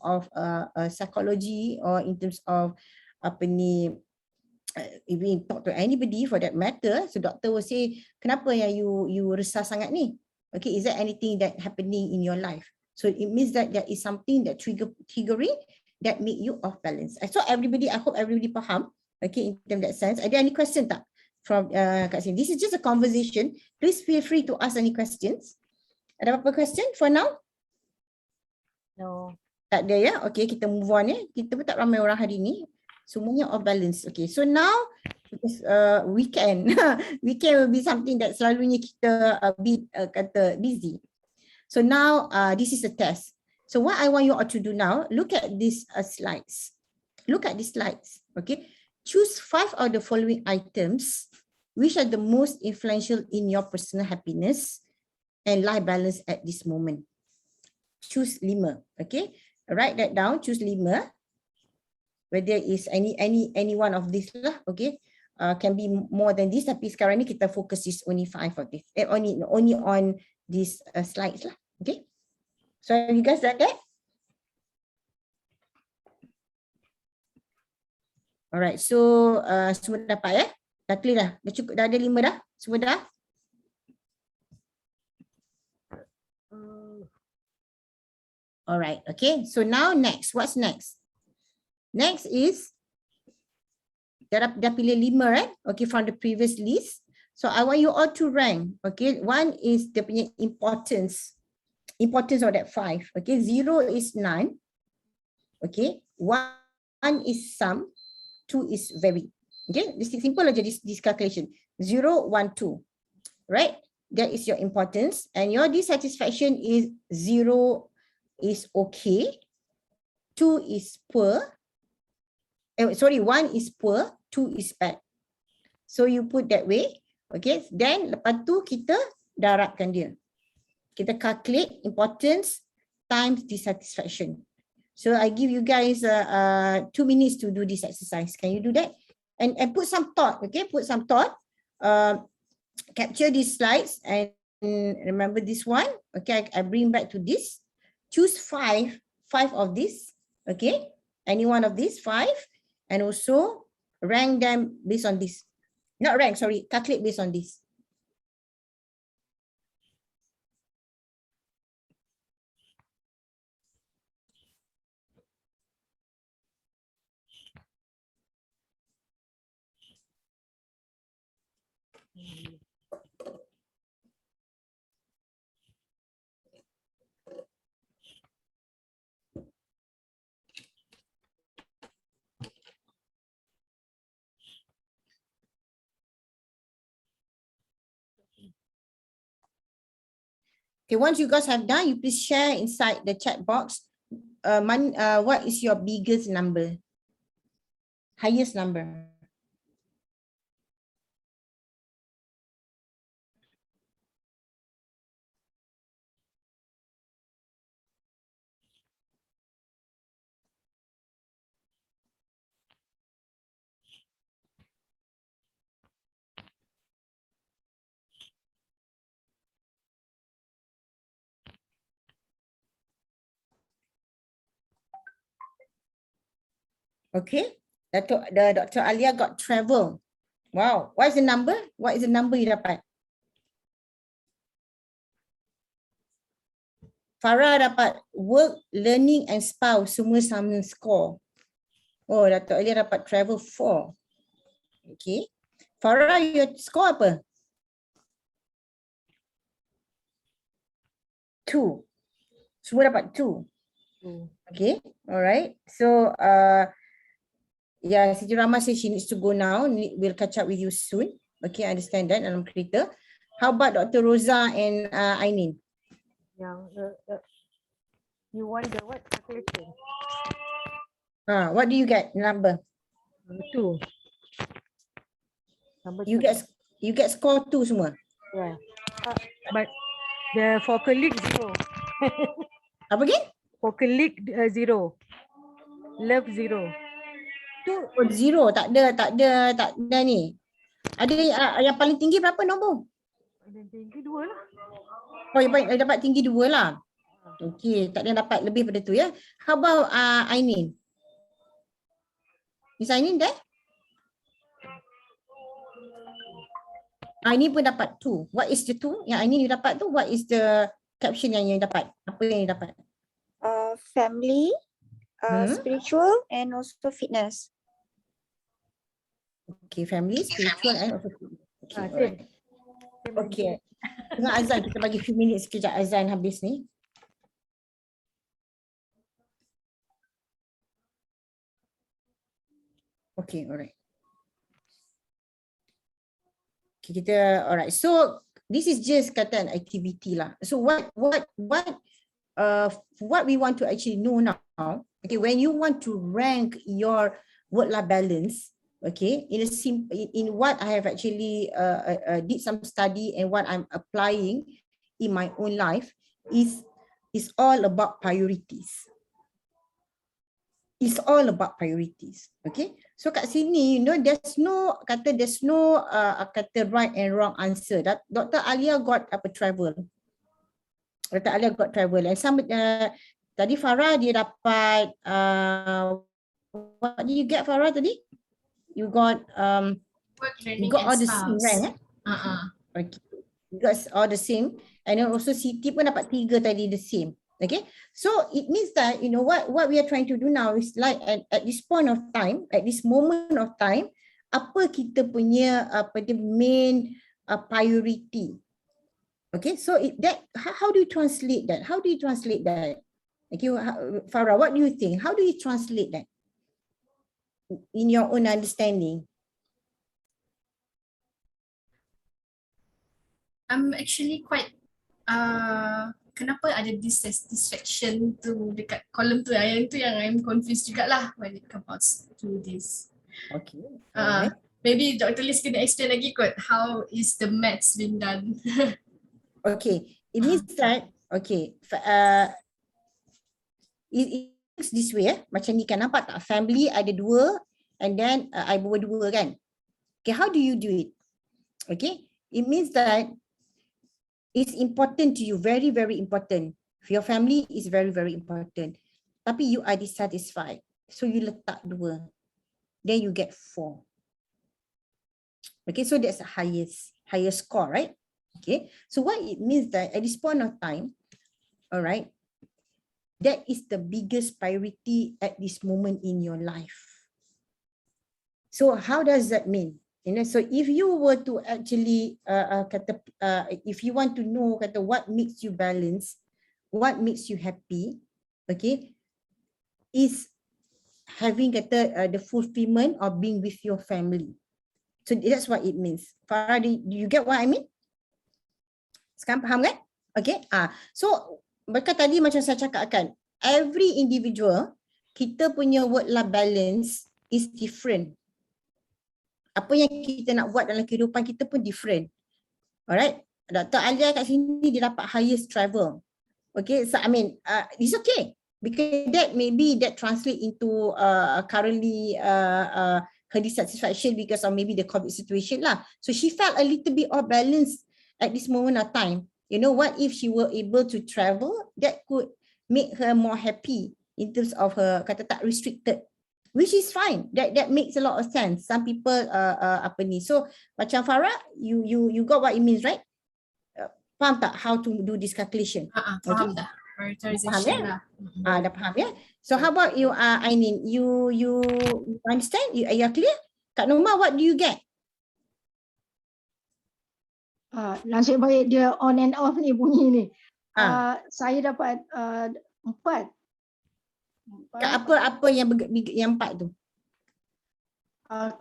psychology, or in terms of if we talk to anybody for that matter, so doctor will say, kenapa yang you resah sangat ni? Okay, is there anything that happening in your life? So it means that there is something that triggering that make you off balance. So everybody, I hope everybody faham. Okay, in terms of that sense. Ada any question tak from kat sini? This is just a conversation. Please feel free to ask any questions. Ada apa-apa question for now? No. Tak ada ya? Okay, kita move on ya. Kita pun tak ramai orang hari ni. Semuanya off balance. Okay, so now weekend. Weekend will be something that selalunya kita kata busy. So now this is a test. So what I want you all to do now, look at these slides. Look at these slides. Okay, choose 5 of the following items which are the most influential in your personal happiness and life balance at this moment. Choose 5. Okay, write that down. Choose 5. Whether is any one of these lah. Okay, can be more than this. Tapi sekarang ni kita focus is only 5 of this. Only on these slides lah. Okay, so have you guys done that? Alright, so semua dapat ya? Dah clear dah? Dah cukup, dah ada 5 dah? Semua dah? Alright, okay. So now next, what's next? Next is, dah pilih 5 right? Okay, from the previous list. So I want you all to rank. Okay, 1 is dia punya importance of that 5. Okay, 0 is none. Okay, 1 is some. 2 is very. Okay, this is simple aja this calculation. 0, 1, 2. Right? That is your importance. And your dissatisfaction is 0 is okay. 2 is poor. 1 is poor. 2 is bad. So you put that way. Okay. Then lepas tu kita darabkan dia. Kita calculate importance times dissatisfaction. So I give you guys 2 minutes to do this exercise. Can you do that? And put some thought, okay? Put some thought. Capture these slides and remember this one. Okay, I bring back to this. Choose 5 of these, okay? Any one of these 5, and also rank them based on this. Not rank, sorry, calculate based on this. Okay, once you guys have done, you please share inside the chat box. What is your biggest number? Highest number? Okay, Dr. Alia got travel. Wow, what is the number? What is the number you dapat? Farah dapat work, learning and spouse semua sama score. Oh, Dr. Alia dapat travel 4. Okay. Farah, your score apa? 2. Semua dapat 2. Okay, alright. So, yeah, Siti Rahma says she needs to go now. We'll catch up with you soon. Okay, I understand that dalam kereta. How about Dr. Rosa and Ainin? You want the what calculation? What do you get? Number? 2. Number 2. You get score 2 semua? Yeah. But for colleague 0. Apa again? For colleague 0. Love 0. 0. Tak ada ni. Ada yang paling tinggi berapa nombor? Paling tinggi 2 lah. Oh, yang paling dapat tinggi 2 lah. Okey, tak ada yang dapat lebih pada tu ya. How about Ainin? Miss Ainin there? Ainin pun dapat 2. What is the 2? Yang Ainin you dapat tu, what is the caption yang you dapat? Apa yang you dapat? family, spiritual, and also fitness. Okay, family, spiritual, and also fitness. Okay, Same. alright. Okay. Tengah azan, kita bagi few minutes sekejap azan habis ni. Okay, alright. Okay, kita alright. So this is just kata an activity lah. So what we want to actually know now, okay, when you want to rank your work-life balance, okay, in what I have actually did some study and what I'm applying in my own life is all about priorities. It's all about priorities. Okay, so kat sini, there's no kata right and wrong answer. Dr. Alia got travel. Dr. Alia got travel, and some tadi Farah dia dapat what did you get, Farah, tadi? You got Work, you learning, got and all the same spouse. rank, Okay. You got all the same, and then also Siti pun dapat 3 tadi the same. Okay, so it means that what we are trying to do now is like at this point of time, at this moment of time, apa kita punya the main priority. Okay, so how do you translate that? How do you translate that? Okay, Farah, what do you think? How do you translate that in your own understanding? I'm actually quite kenapa ada dissatisfaction tu dekat kolom tu, yang tu yang I'm confused jugalah when it comes to this. Okay. Alright. Maybe Dr. Liz can explain lagi kot, how is the maths being done? Okay, it means that okay, it looks this way, macam ni kan, nampak tak? Family ada 2 and then I bawa 2 kan? Okay, how do you do it? Okay, it means that it's important to you, very, very important. For your family is very, very important. Tapi you are dissatisfied. So you letak 2. Then you get 4. Okay, so that's the highest score, right? Okay, so what it means that at this point of time, all right, that is the biggest priority at this moment in your life. So how does that mean? So if you were to actually if you want to know what makes you balance, what makes you happy, okay, is having the fulfillment of being with your family. So that's what it means. Farah, do you get what I mean? Sekarang faham kan? Okay. So berkat tadi macam saya cakap kan, every individual, kita punya work-life balance is different. Apa yang kita nak buat dalam kehidupan kita pun different. Alright. Dr. Alia kat sini dia dapat highest travel. Okay. So I mean, it's okay. Because maybe that translate into currently her dissatisfaction because of maybe the COVID situation lah. So she felt a little bit off balance at this moment of time. What if she were able to travel? That could make her more happy in terms of her kata tak restricted. Which is fine. That makes a lot of sense. Some people So macam Farah, you got what it means, right? Faham tak how to do this calculation? Faham dah. Prioritization lah. Dah faham ya? So how about you, Ainin? You understand? You are clear? Kak Norma, what do you get? Nasib baik dia on and off ni bunyi ni. Saya dapat 4. Kak apa yang 4 tu?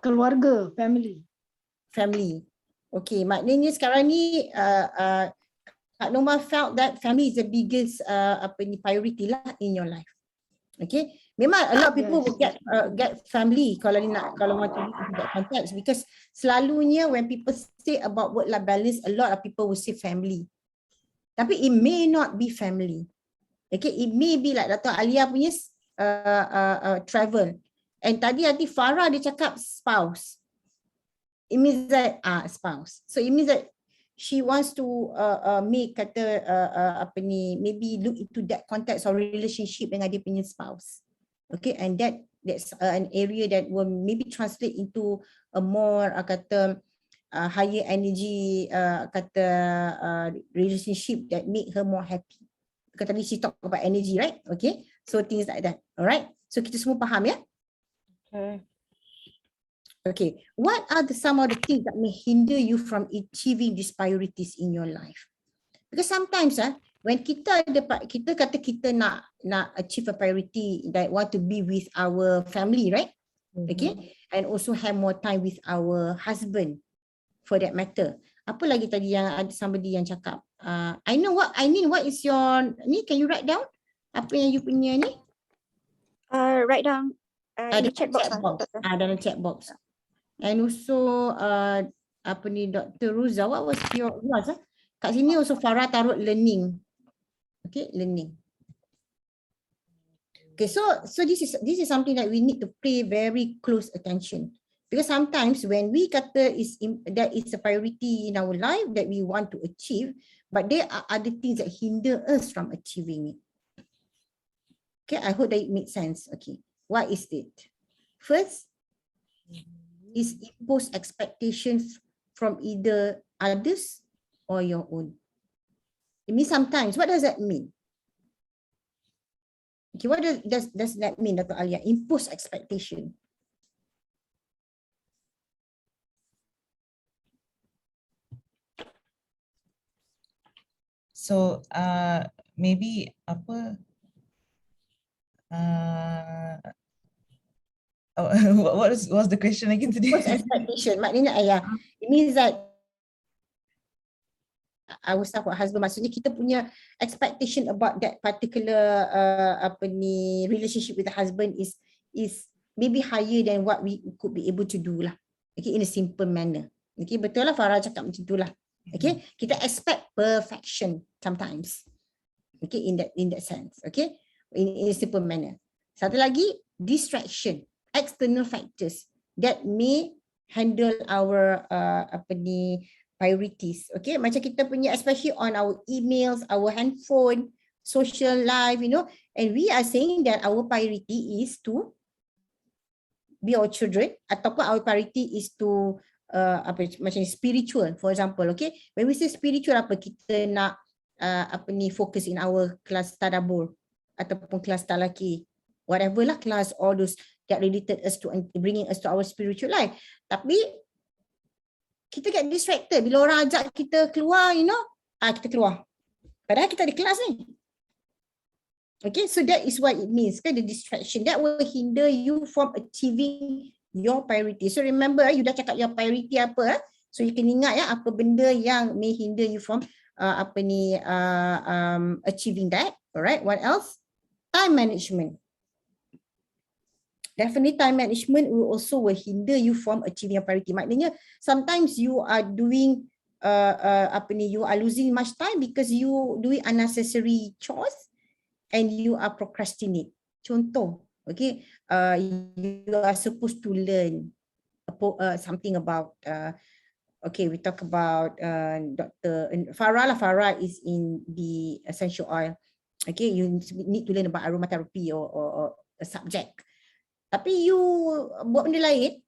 Keluarga, family. Family. Okay, maknanya sekarang ni Kak Norma felt that family is the biggest priority lah in your life. Okay, memang a lot of people will get family kalau want to look into that context, because selalunya when people say about work-life balance, a lot of people will say family. Tapi it may not be family. Okay, it may be like Dr. Alia punya travel. And tadi Farah dia cakap spouse. It means that spouse. So it means that she wants to make maybe look into that context or relationship dengan dia punya spouse. Okay, and that's an area that will maybe translate into a more higher energy relationship that make her more happy. Because tadi she talk about energy, right? Okay, So things like that. Alright. So kita semua faham ya? Okay. Okay. What are some of the things that may hinder you from achieving these priorities in your life? Because sometimes when kita kata kita nak achieve a priority that want to be with our family, right? Okay, and also have more time with our husband for that matter. Apa lagi tadi yang ada somebody yang cakap? I know what is your ni? Can you write down apa yang you punya ni? Write down in the chat box. Dalam chat box. And also apa ni, Dr. Ruza, what was yours? Kat sini also Farah taruh learning. Okay, learning. Okay, so this is something that we need to pay very close attention, because sometimes when we kata that is a priority in our life that we want to achieve, but there are other things that hinder us from achieving it. Okay, I hope that it makes sense. Okay, what is it? First is impose expectations from either others or your own. It means sometimes, what does that mean? Okay, what does that mean, Dr. Alia? Impose expectation. So maybe apa? What was the question again today? Impose expectation. Maknanya it means that our staff or husband, maksudnya kita punya expectation about that particular relationship with the husband is maybe higher than what we could be able to do lah. Okay, in a simple manner. Okay, betul lah Farah cakap macam tu lah. Okay, kita expect perfection sometimes. Okay, in that sense. Okay, in a simple manner. Satu lagi, distraction, external factors that may handle our priorities. Okay, macam kita punya, especially on our emails, our handphone, social life, and we are saying that our priority is to be our children, ataupun our priority is to macam spiritual, for example. Okay, when we say spiritual, kita nak focus in our kelas tadabbur ataupun kelas talaki, whatever lah kelas, all those that related us to bringing us to our spiritual life. Tapi kita get distracted bila orang ajak kita keluar, kita keluar. Padahal kita ada kelas ni. Okay, so that is what it means, the distraction that will hinder you from achieving your priority. So remember, you dah cakap your priority apa, so you can ingat apa benda yang may hinder you from achieving that. Alright, what else? Time management. Definitely time management will hinder you from achieving your priority. Maknanya sometimes you are doing you are losing much time because you doing unnecessary chores and you are procrastinate. Contoh, okay, you are supposed to learn something about okay, we talk about Dr. Farah lah. Farah is in the essential oil. Okay, you need to learn about aromatherapy or a subject. Tapi you buat benda lain,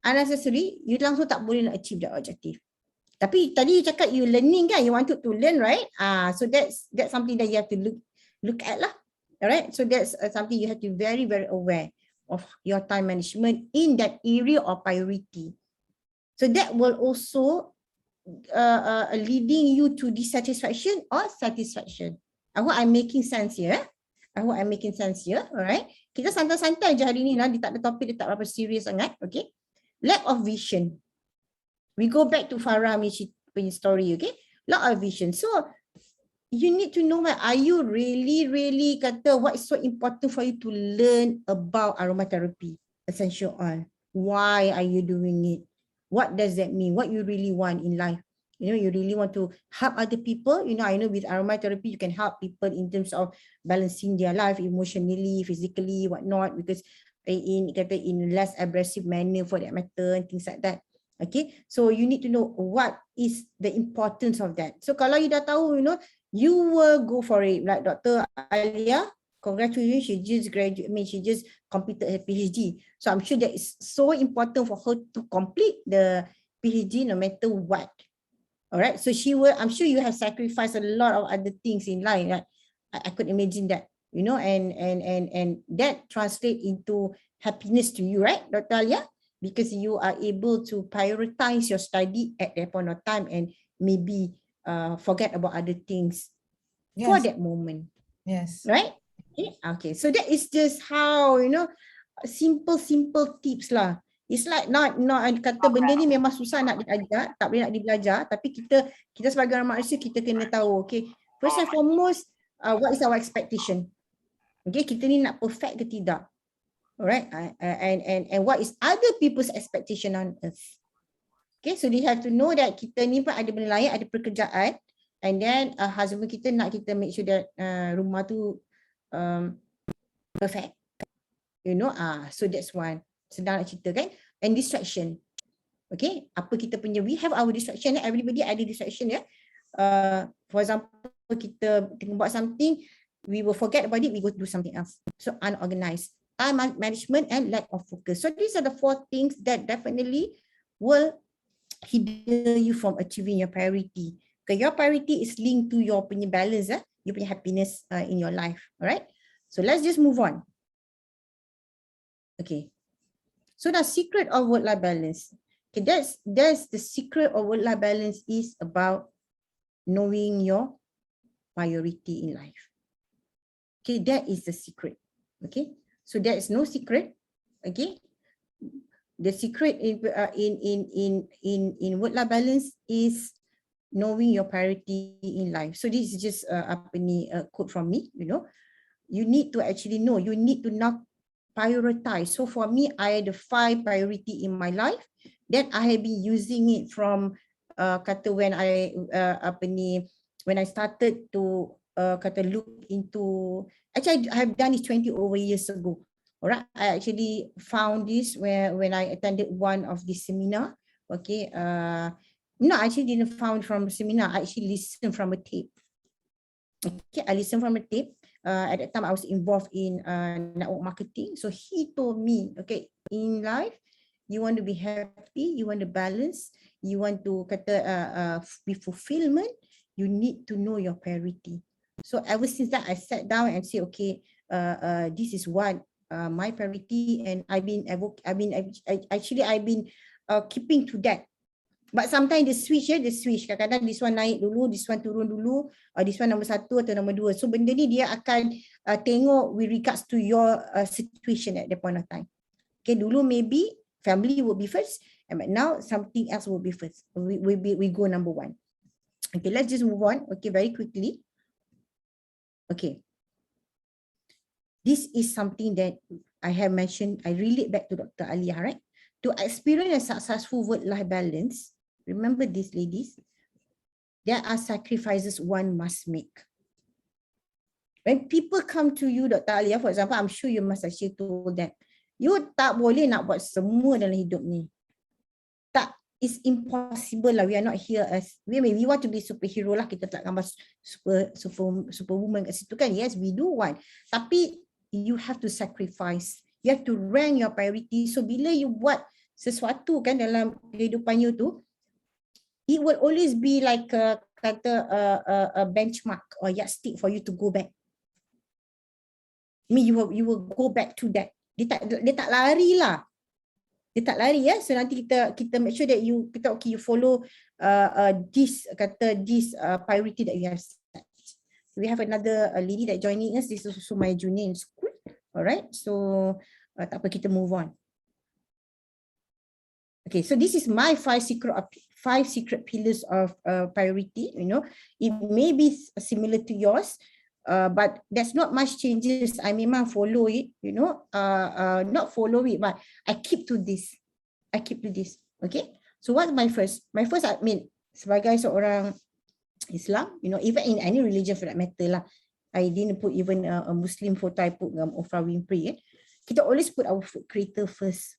unnecessary, you langsung tak boleh nak achieve that objective. Tapi tadi you cakap you learning kan, you wanted to learn, right? So that's something that you have to look at lah. Alright, so that's something you have to be very, very aware of your time management in that area of priority. So that will also leading you to dissatisfaction or satisfaction. I hope I'm making sense here. Alright. Kita santai-santai je hari ni lah, dia tak ada topik, dia tak berapa serius sangat. Okay. Lack of vision. We go back to Farah punya story, okay. Lack of vision. So you need to know, are you really kata what is so important for you to learn about aromatherapy, essential oil? Why are you doing it? What does that mean? What you really want in life? You really want to help other people. I know with aromatherapy, you can help people in terms of balancing their life emotionally, physically, whatnot, because in less abrasive manner for that matter and things like that. Okay, so you need to know what is the importance of that. So kalau you dah tahu, you will go for it. Like Dr. Alia, congratulations, she just graduated, she just completed her PhD. So I'm sure that is so important for her to complete the PhD no matter what. Alright, so I'm sure you have sacrificed a lot of other things in life. Right? I could imagine that. you know, and that translate into happiness to you, right, Dr. Alia? Because you are able to prioritize your study at that point of time and maybe forget about other things for Yes. that moment, Yes. right? Okay, so that is just how, you know, simple tips lah. It's like not kata benda ni memang susah nak diajar, tak boleh nak dibelajar, tapi kita sebagai orang manusia kita kena tahu, okay, first and foremost, what is our expectation? Okay, kita ni nak perfect ke tidak? Alright, and what is other people's expectation on us? Okay, so they have to know that kita ni pun ada benda lain, ada pekerjaan, and then husband kita nak kita make sure that rumah tu perfect, you know. So that's one. Sedang nak cerita kan. And distraction. Okay, apa kita punya, we have our distraction, everybody ada distraction ya. For example, kita buat something, we will forget about it, we go do something else. So unorganized, time management and lack of focus. So these are the 4 things that definitely will hinder you from achieving your priority. Okay, your priority is linked to your punya balance, your punya happiness in your life. Alright, so let's just move on. Okay, so the secret of work-life balance. Okay, that's the secret of work-life balance is about knowing your priority in life. Okay, that is the secret. Okay, so there is no secret. Okay, the secret in work-life balance is knowing your priority in life. So this is just a quote from me. You know, you need to actually know. You need to not prioritize. So for me, I had the 5 priority in my life that I have been using it from kata when I started to kata look into, actually I have done this 20 over years ago. Alright, I actually found this when I attended one of the seminar. Okay, no, I actually didn't found from a seminar. I actually listened from a tape. Okay, I listened from a tape. At that time, I was involved in network marketing. So he told me, okay, in life, you want to be happy, you want to balance, you want to be fulfillment, you need to know your priority. So ever since that, I sat down and say, okay, this is what my priority, and I've been keeping to that. But sometimes the switch, kadang-kadang this one naik dulu, this one turun dulu, this one nombor 1 atau nombor 2. So benda ni dia akan tengok with regards to your situation at that point of time. Okay, dulu maybe family will be first, but now something else will be first. We go number 1. Okay, let's just move on. Okay, very quickly. Okay. This is something that I have mentioned. I relate back to Dr. Alia, right? To experience a successful work-life balance, remember this, ladies, there are sacrifices one must make. When people come to you, Dr. Alia, for example, I'm sure you must actually told them, you tak boleh nak buat semua dalam hidup ni. Tak, it's impossible lah. We are not here as, we want to be superhero lah. Kita tak gambar superwoman kat situ kan. Yes, we do want. Tapi you have to sacrifice. You have to rank your priority. So bila you buat sesuatu kan dalam kehidupan you tu, it will always be like a benchmark or yardstick for you to go back. I mean, you will go back to that. Dia tak lari lah. Dia tak lari ya. So nanti kita make sure that you follow this priority that you have set. We have another lady that joining us. This is also my junior in school. Alright, so tak apa, kita move on. Okay, so this is my 5 secret pillars of priority. You know, it may be similar to yours, but there's not much changes. I memang follow it. You know, not follow it, but I keep to this. Okay, so what's my first? My first, I mean, sebagai seorang Islam, you know, even in any religion for that matter lah. I didn't put even a Muslim photo, I put Oprah Winfrey. Kita always put our creator first.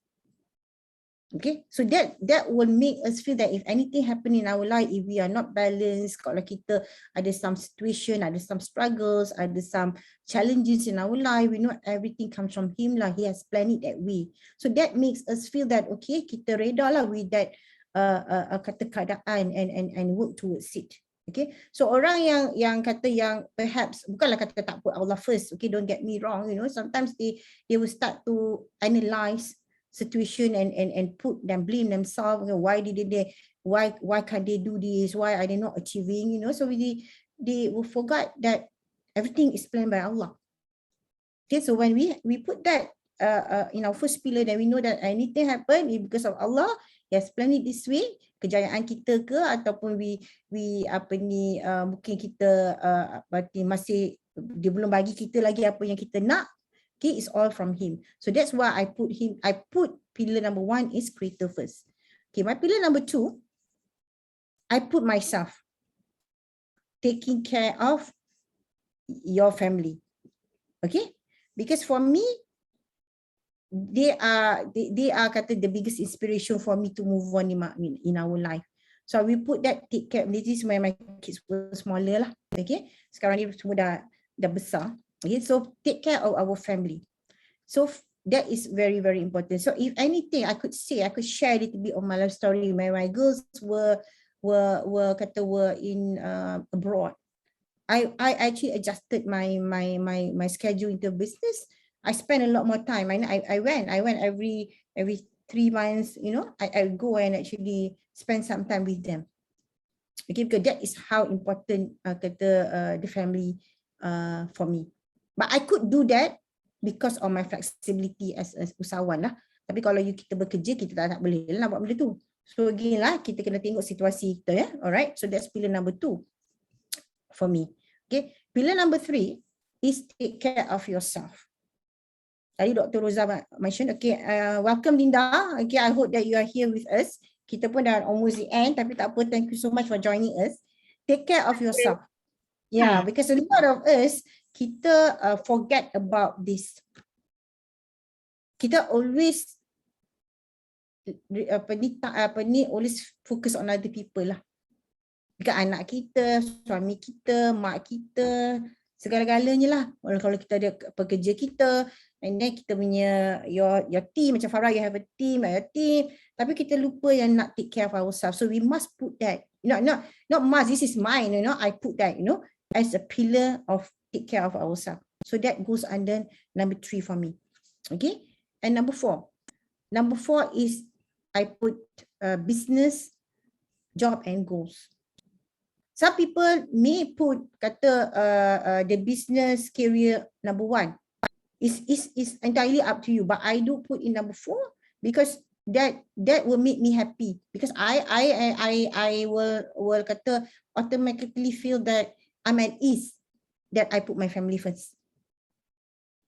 Okay, so that will make us feel that if anything happen in our life, if we are not balanced, kalau kita ada some situation, ada some struggles, ada some challenges in our life, we know everything comes from him lah. He has planned it that way. So that makes us feel that okay, kita reda lah with that kata keadaan and work towards it. Okay, so orang yang kata yang perhaps bukanlah kata tak put Allah first. Okay, don't get me wrong. You know, sometimes they will start to analyze situation and put them blame themselves. You know, why didn't they? Why can't they do this? Why are they not achieving? You know, so they will forget that everything is planned by Allah. Okay, so when we put that in our first pillar, then we know that anything happen is because of Allah. He has planned it this way. Kejayaan kita ke ataupun we mungkin kita masih dia belum bagi kita lagi apa yang kita nak. Okay, it's all from him. So that's why I put pillar number 1 is creator first. Okay, my pillar number 2, I put myself, taking care of your family. Okay, because for me, they are kata the biggest inspiration for me to move on in our life. So we put that, take care. This is when my kids were smaller lah. Okay, sekarang ni semua dah besar. Okay, so take care of our family. So that is very, very important. So if anything, I could share a little bit of my life story. My girls were in abroad. I actually adjusted my schedule into business. I spend a lot more time. I went every 3 months, you know, I go and actually spend some time with them. Okay, because that is how important the family for me. But I could do that because of my flexibility as usahawan lah. Tapi kalau kita bekerja, kita tak boleh lah buat benda tu. So again lah, kita kena tengok situasi kita ya. Alright, so that's pillar number 2 for me. Okay, pillar number 3 is take care of yourself. Tadi Dr. Roza mention, okay, welcome Linda. Okay, I hope that you are here with us. Kita pun dah almost the end, tapi tak apa, thank you so much for joining us. Take care of yourself. Yeah, because a lot of us, kita forget about this. Kita always always focus on other people lah. Dekat anak kita, suami kita, mak kita, segala-galanya lah. Kalau kita ada pekerja kita, and then kita punya your team, macam Farah, you have a team, tapi kita lupa yang nak take care of ourselves. So we must put that, not must, this is mine, you know, I put that, you know, as a pillar of take care of ourselves. So that goes under number 3 for me. Okay, and number 4 is I put business, job and goals. Some people may put the business career number 1. Is entirely up to you, but I do put in number 4 because that will make me happy, because I will kata automatically feel that I'm at ease that I put my family first.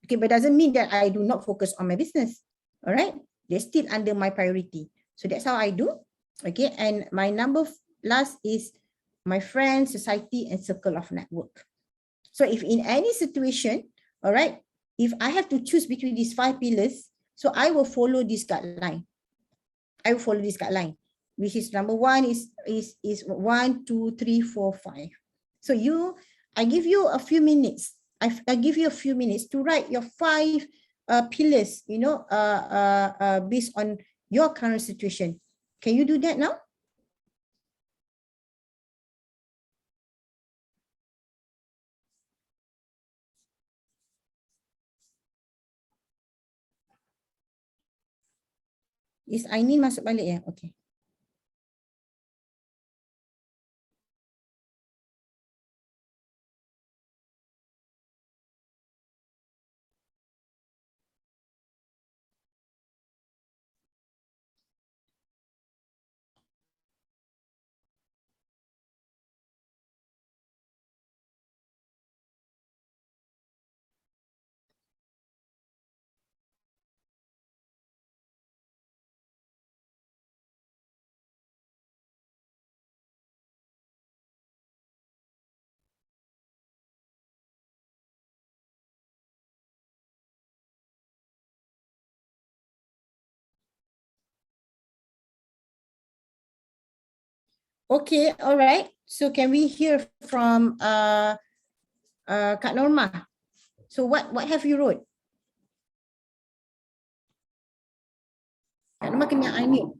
Okay, but doesn't mean that I do not focus on my business. All right, they're still under my priority. So that's how I do. Okay, and my number last is my friends, society, and circle of network. So if in any situation, all right, if I have to choose between these 5 pillars, so I will follow this guideline. Which is number 1 is 1, 2, 3, 4, 5. So I give you a few minutes. I give you a few minutes to write your 5 pillars, you know, based on your current situation. Can you do that now? Is Ainin masuk balik ya? Okay. Okay, all right. So can we hear from Kak Norma? So what have you wrote? Kak Norma kena unmute.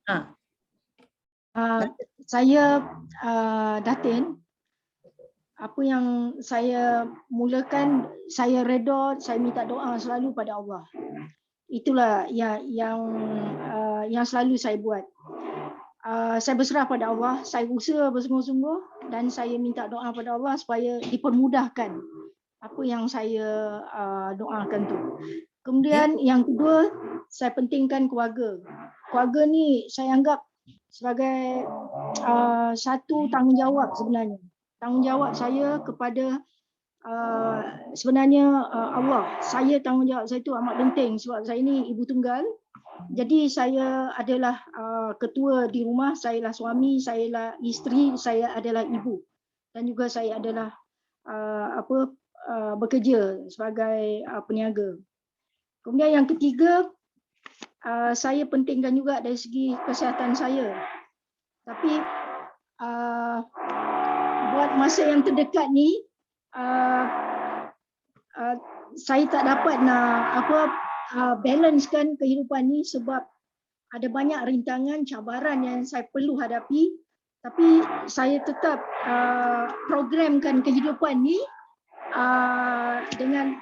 Saya Datin, apa yang saya mulakan, saya redha, saya minta doa selalu pada Allah. Itulah yang selalu saya buat. Saya berserah pada Allah, saya usaha bersungguh-sungguh dan saya minta doa pada Allah supaya dipermudahkan apa yang saya doakan tu. Kemudian yang kedua, saya pentingkan keluarga. Keluarga ni saya anggap sebagai satu tanggungjawab sebenarnya. Tanggungjawab saya kepada sebenarnya Allah. Tanggungjawab saya itu amat penting sebab saya ni ibu tunggal. Jadi saya adalah ketua di rumah, saya lah suami, saya lah isteri, saya adalah ibu. Dan juga saya adalah bekerja sebagai peniaga. Kemudian yang ketiga, saya pentingkan juga dari segi kesihatan saya. Tapi buat masa yang terdekat ni, saya tak dapat nak balancekan kehidupan ni sebab ada banyak rintangan, cabaran yang saya perlu hadapi. Tapi saya tetap programkan kehidupan ni dengan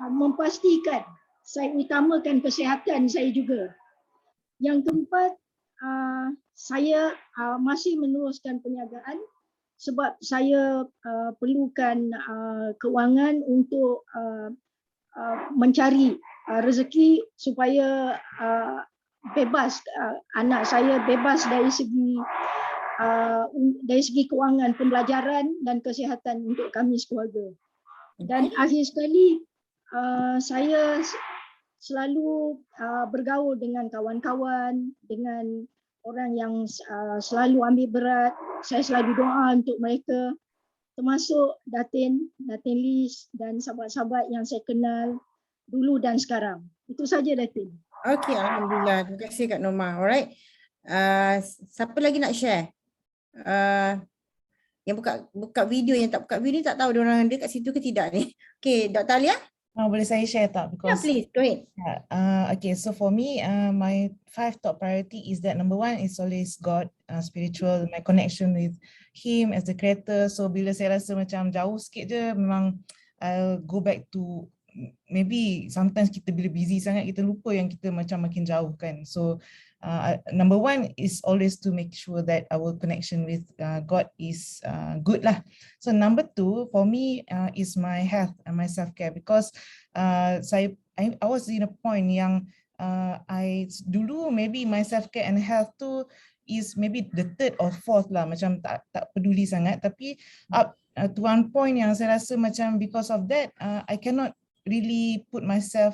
memastikan saya utamakan kesihatan saya juga. Yang keempat, saya masih meneruskan perniagaan sebab saya perlukan kewangan untuk mencari rezeki supaya bebas, anak saya bebas dari segi kewangan, pembelajaran dan kesihatan untuk kami sekeluarga. Dan akhir sekali, saya selalu bergaul dengan kawan-kawan, dengan orang yang selalu ambil berat. Saya selalu doa untuk mereka, termasuk Datin Liz dan sahabat-sahabat yang saya kenal dulu dan sekarang. Itu saja Datin. Okey, alhamdulillah. Terima kasih Kak Norma. Alright. Siapa lagi nak share? Yang buka video, yang tak buka video tak tahu dia orang ada kat situ ke tidak ni. Okey, Dr. Alia? Boleh saya share tak? Yeah, please, go ahead. Okay, so for me, my 5 top priority is that number 1 is always God, spiritual, my connection with Him as the creator. So bila saya rasa macam jauh sikit je, memang I'll go back to, maybe sometimes kita bila busy sangat, kita lupa yang kita macam makin jauh kan. So number 1 is always to make sure that our connection with God is good lah. So number 2 for me is my health and my self-care, because I was in a point yang I dulu maybe my self-care and health tu is maybe the 3rd or 4th lah, macam tak peduli sangat. Tapi up to one point yang saya rasa macam because of that I cannot really put myself,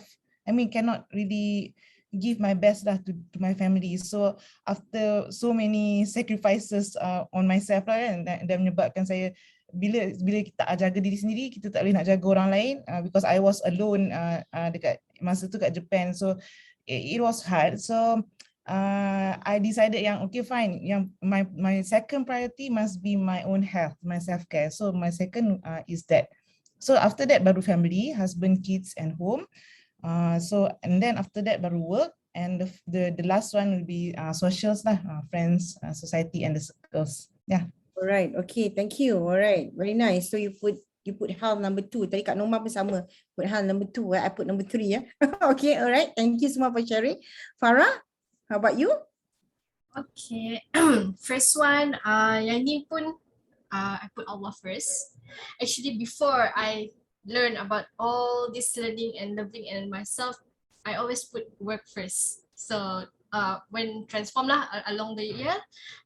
cannot really give my best lah to my family. So after so many sacrifices on myself lah kan, dan menyebabkan saya bila kita jaga diri sendiri, kita tak boleh nak jaga orang lain, because I was alone dekat masa tu kat Japan. So it was hard. So I decided yang okay fine, yang my second priority must be my own health, my self-care. So my second is that. So after that baru family, husband, kids and home. So and then after that baru work, and the last one will be socials lah, friends, society and the circles. Yeah. Alright, okay, thank you. Alright, very nice. So you put health number 2. Tadi Kak Norma pun sama, put health number 2. I put number 3 ya. Okay, alright. Thank you semua for sharing. Farah, how about you? Okay, first one, yang ni pun I put Allah first. Actually, before I learn about all this learning and loving and myself, I always put work first. So when transform lah along the year,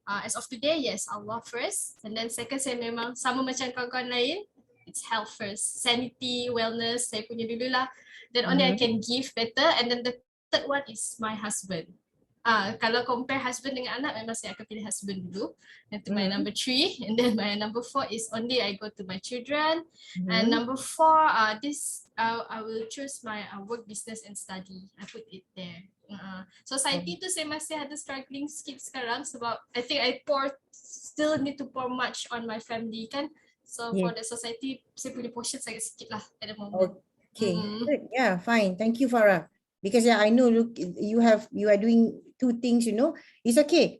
as of today, yes, Allah first. And then second, saya memang sama macam kawan-kawan lain, it's health first, sanity, wellness, saya punya dulu lah. Then only I can give better. And then the third one is my husband. Kalau compare husband dengan anak, memang saya akan pilih husband dulu. Itu my number 3. And then my number 4 is only I go to my children. And number 4, I will choose my work, business and study. I put it there. Society tu saya masih ada struggling sikit sekarang sebab I think I still need to pour much on my family kan. So for the society, saya punya portion sangat sikit lah at the moment. Okay, good. Yeah, fine. Thank you, Farah. Because I know, look, you are doing 2 things, you know. It's okay.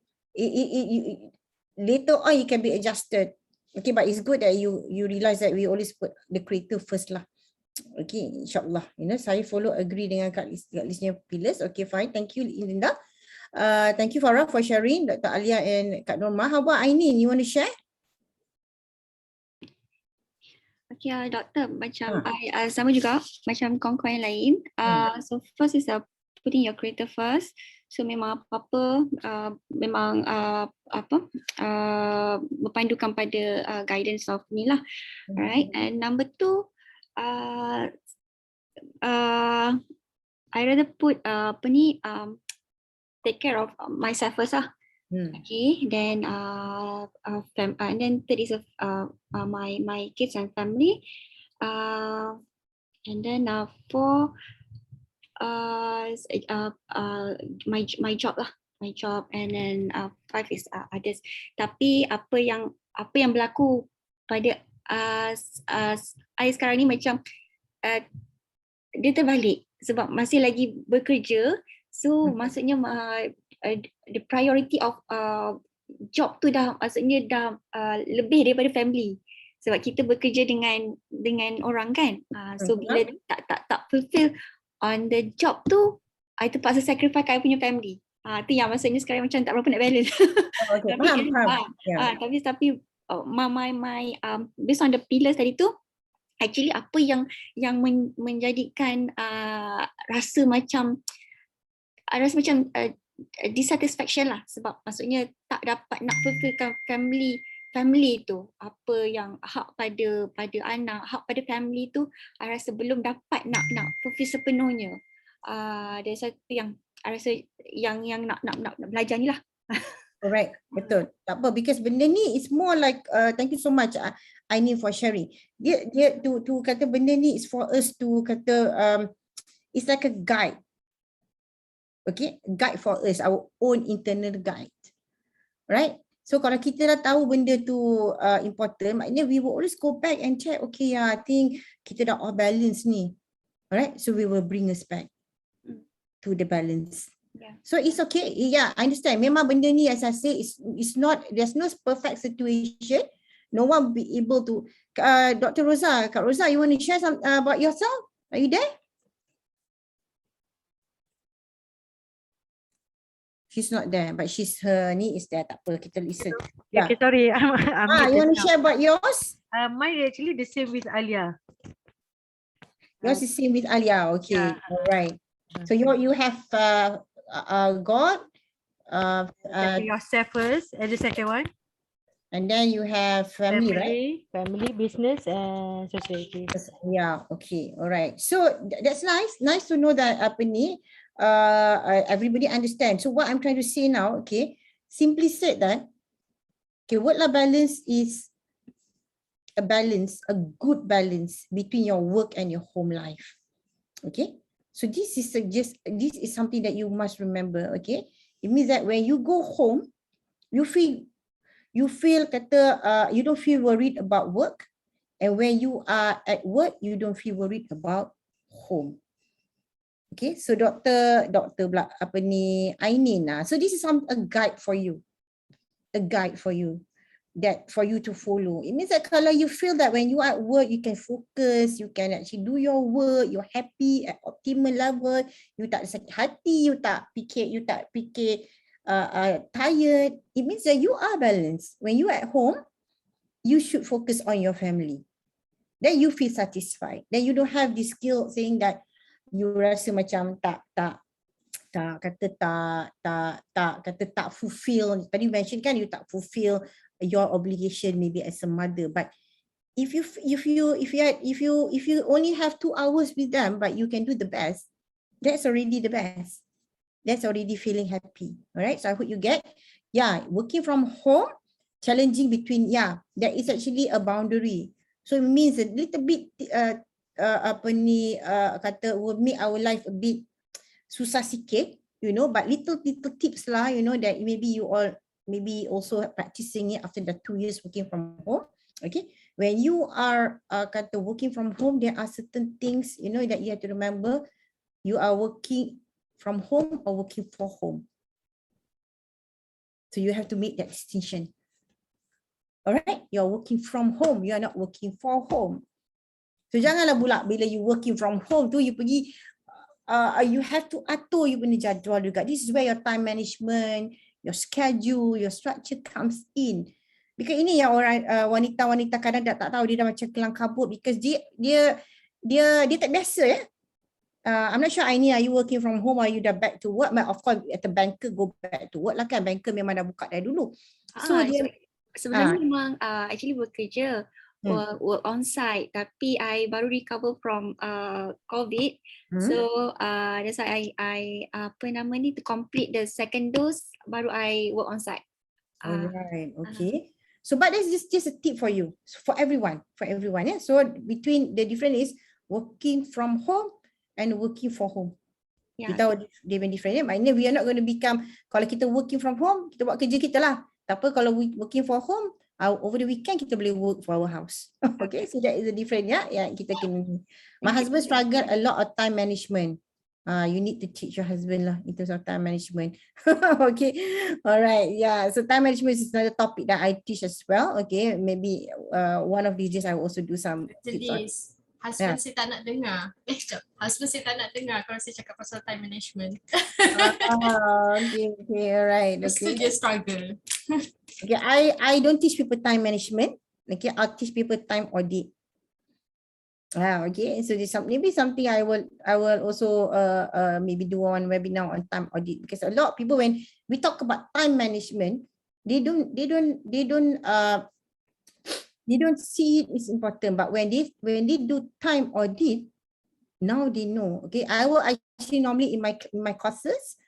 Later on, it can be adjusted. Okay, but it's good that you realize that we always put the creator first lah. Okay, insyaAllah. Saya follow agree dengan Kak Liznya pillars. Okay, fine. Thank you, Linda. Thank you, Farah, for sharing. Dr. Alia and Kak Norma. How about Ainin? You want to share? Okay, doktor, macam sama juga macam kawan-kawan yang lain. So first is putting your creator first. So memang apa-apa memang berpandukan pada guidance of ni lah. Alright, and number 2, I rather put take care of myself first lah. Okay, then and then third is my kids and family, and then 4 my job lah, and then 5 is others. Tapi apa yang berlaku pada I sekarang ni macam dia terbalik sebab masih lagi bekerja, so maksudnya the priority of job tu dah maksudnya dah lebih daripada family sebab kita bekerja dengan orang kan, so bila tak fulfill on the job tu, I terpaksa sacrifice I punya family. Tu yang maksudnya sekarang macam tak berapa nak balance. Okay, faham. Tapi my based on the pillars tadi tu, actually apa yang menjadikan rasa macam dissatisfaction lah, sebab maksudnya tak dapat nak fulfillkan family tu, apa yang hak pada anak, hak pada family tu I rasa belum dapat nak fulfill sepenuhnya. Dari satu yang I rasa yang nak belajar ni lah. Alright, betul. Tak apa, because benda ni is more like thank you so much Aini for sharing. Dia tu kata benda ni is for us to kata it's like a guide. Okay, guide for us, our own internal guide. Right? So kalau kita dah tahu benda tu important, maknanya we will always go back and check, okay, I think kita dah off balance ni. Alright, so we will bring us back to the balance. Yeah. So it's okay. Yeah, I understand. Memang benda ni as I say, it's not, there's no perfect situation. No one will be able to. Dr. Rosa, Kak Rosa, you want to share some about yourself? Are you there? She's not there, but her ni is there. Tak apa, kita listen. Yeah. Okay, sorry. I'm you want to share about yours? Mine actually the same with Alia. Yours is same with Alia. Okay, yeah. All right. So you have God. Yourself first, and the second one. And then you have family, right? Family, business, and society. Yeah. Okay. All right. So that's nice. Nice to know that apa ni. Everybody understands. So what I'm trying to say now, okay, simply said that, okay, work-life balance is a balance, a good balance between your work and your home life. Okay, so this is something that you must remember. Okay, it means that when you go home, you feel kata you don't feel worried about work, and when you are at work, you don't feel worried about home. Okay, so Dr. apa ni Ainin. So this is a guide for you, that for you to follow. It means that kalau you feel that when you are at work, you can focus, you can actually do your work, you're happy at optimal level, you tak sakit hati, you tak fikir tired. It means that you are balanced. When you are at home, you should focus on your family. Then you feel satisfied. Then you don't have this guilt saying that you rasa macam tak fulfill. Tadi mention kan you tak fulfill your obligation maybe as a mother, but if you only have 2 hours with them but you can do the best, that's already the best. That's already feeling happy. All right, so I hope you get, working from home, challenging between, there is actually a boundary. So it means a little bit will make our life a bit susah sikit, but little tips lah, that maybe you all maybe also practicing it after the 2 years working from home. Okay, when you are working from home, there are certain things that you have to remember. You are working from home or working for home, so you have to make that distinction. Alright, you're working from home, you are not working for home. So janganlah pula bila you working from home tu you pergi you have to atur you punya jadual juga. This is where your time management, your schedule, your structure comes in. Because ini yang orang wanita-wanita kadang tak tahu, dia dah macam kelang kabut because dia tak biasa ya. I'm not sure Aini, are you working from home or you dah back to work? But of course at the banker go back to work lah kan. Banker memang dah buka dari dulu. So dia sebenarnya memang actually bekerja work on site, tapi I baru recover from COVID. So that's why I to complete the second dose baru I work on site. Alright, okay. So but that's just a tip for you, for everyone, yeah. So between the difference is working from home and working for home. Yeah. Kita tahu different ya. Maknanya we are not going to become, kalau kita working from home, kita buat kerja kita lah. Tak apa kalau working for home, over the weekend kita boleh work for our house. Okay, so that is the difference ya. Yang kita kena. My husband struggle a lot of time management. You need to teach your husband lah in terms of time management. Okay, alright, yeah. So time management is another topic that I teach as well. Okay, maybe one of these days I will also do some tips on. Husband saya tak nak dengar. Husband saya tak nak dengar kalau saya cakap pasal time management. Okay, alright. Mesti dia struggle. Okay, I don't teach people time management. Okay, I'll teach people time audit. Okay, so this maybe something I will also maybe do one webinar on time audit, because a lot of people when we talk about time management, they don't see it is important, but when they do time audit, now they know. Okay, I will actually normally in my courses,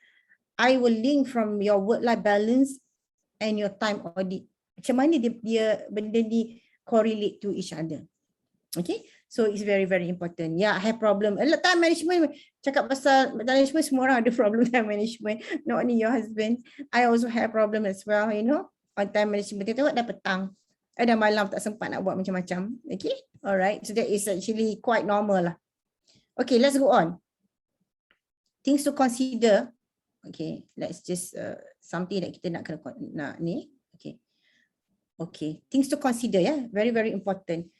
I will link from your work-life balance and your time audit. Macam mana dia benda ni correlate to each other. Okay, so it's very very important. Yeah, I have problem. Time management, cakap pasal time management, semua orang ada problem time management. Not only your husband, I also have problem as well. You know, on time management. Kita tengok dah petang. Ada malam tak sempat nak buat macam-macam. Okay, alright. So that is actually quite normal lah. Okay, let's go on. Things to consider. Okay, let's just something that kita nak ni. Okay, things to consider, yeah, very very important.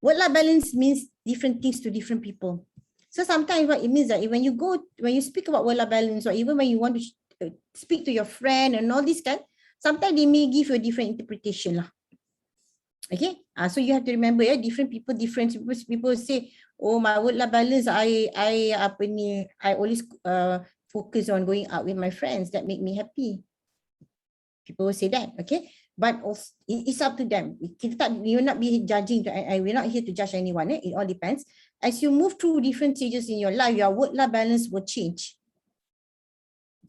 Work-life balance means different things to different people. So sometimes what it means that when you speak about work-life balance, or even when you want to speak to your friend and all this kind, sometimes they may give you a different interpretation lah. Okay, so you have to remember, yeah, different people say, oh, my work-life balance, I always focus on going out with my friends, that make me happy. People will say that, okay, but also, it's up to them. You will not be judging. We're not here to judge anyone. It all depends. As you move through different stages in your life, your work-life balance will change.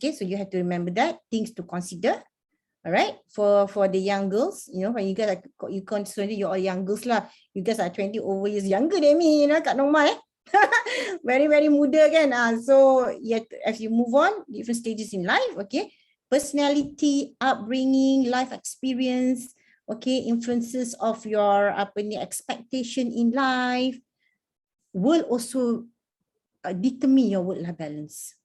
Okay, so you have to remember that, things to consider. All right, for the young girls, you know, when you guys are, you consider you're all young girls lah. You guys are 20 over years younger than me, you know, Kak Norma, very very muda kan. So yet as you move on, different stages in life, okay, personality, upbringing, life experience, okay, influences of your expectation in life will also determine your work-life balance.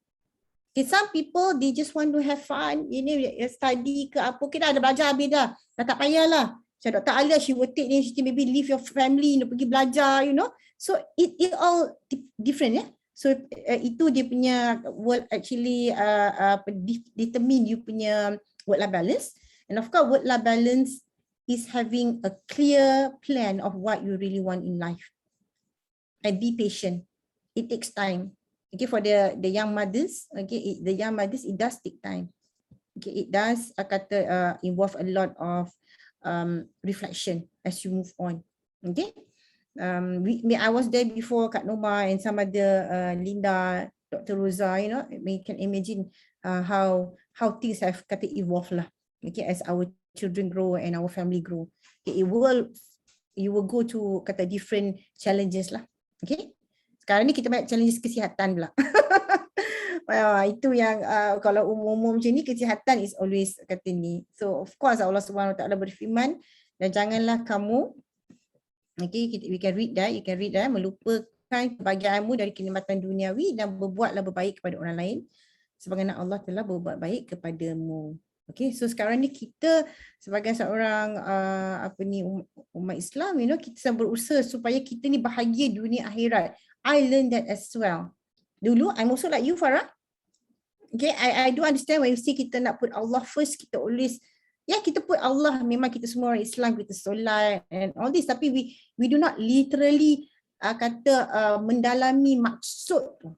Okay, some people, they just want to have fun, you know, study ke apa, okay, dah belajar habis dah tak payahlah. So Dr. Alia, she will take this, maybe leave your family, pergi belajar, you know. So it all different, yeah. So itu dia punya will actually determine you punya work-life balance. And of course, work-life balance is having a clear plan of what you really want in life. And be patient. It takes time. Okay, for the young mothers, okay, the young mothers, it does take time. Okay, it does involve a lot of reflection as you move on. Okay, I was there before, Kak Noma and some other Linda, Dr. Rosa, you know, we can imagine how things have evolved lah. Okay, as our children grow and our family grow, okay, you will go to different challenges lah. Okay. Sekarang ni kita banyak challenges kesihatan pula. Itu yang kalau umum-umum macam ni, kesihatan is always ni. So of course Allah SWT berfirman, dan janganlah kamu, okay, we can read that, you can read that, melupakan kebahagiaanmu dari kenikmatan duniawi dan berbuatlah berbaik kepada orang lain sebagaimana Allah telah berbuat baik kepadamu. Okay, so sekarang ni kita sebagai seorang umat Islam, kita sedang berusaha supaya kita ni bahagia dunia akhirat. I learned that as well. Dulu, I'm also like you, Farah. Okay, I do understand when you see kita nak put Allah first, kita always, kita put Allah, memang kita semua orang Islam, kita solat and all this, tapi we do not literally mendalami maksud tu.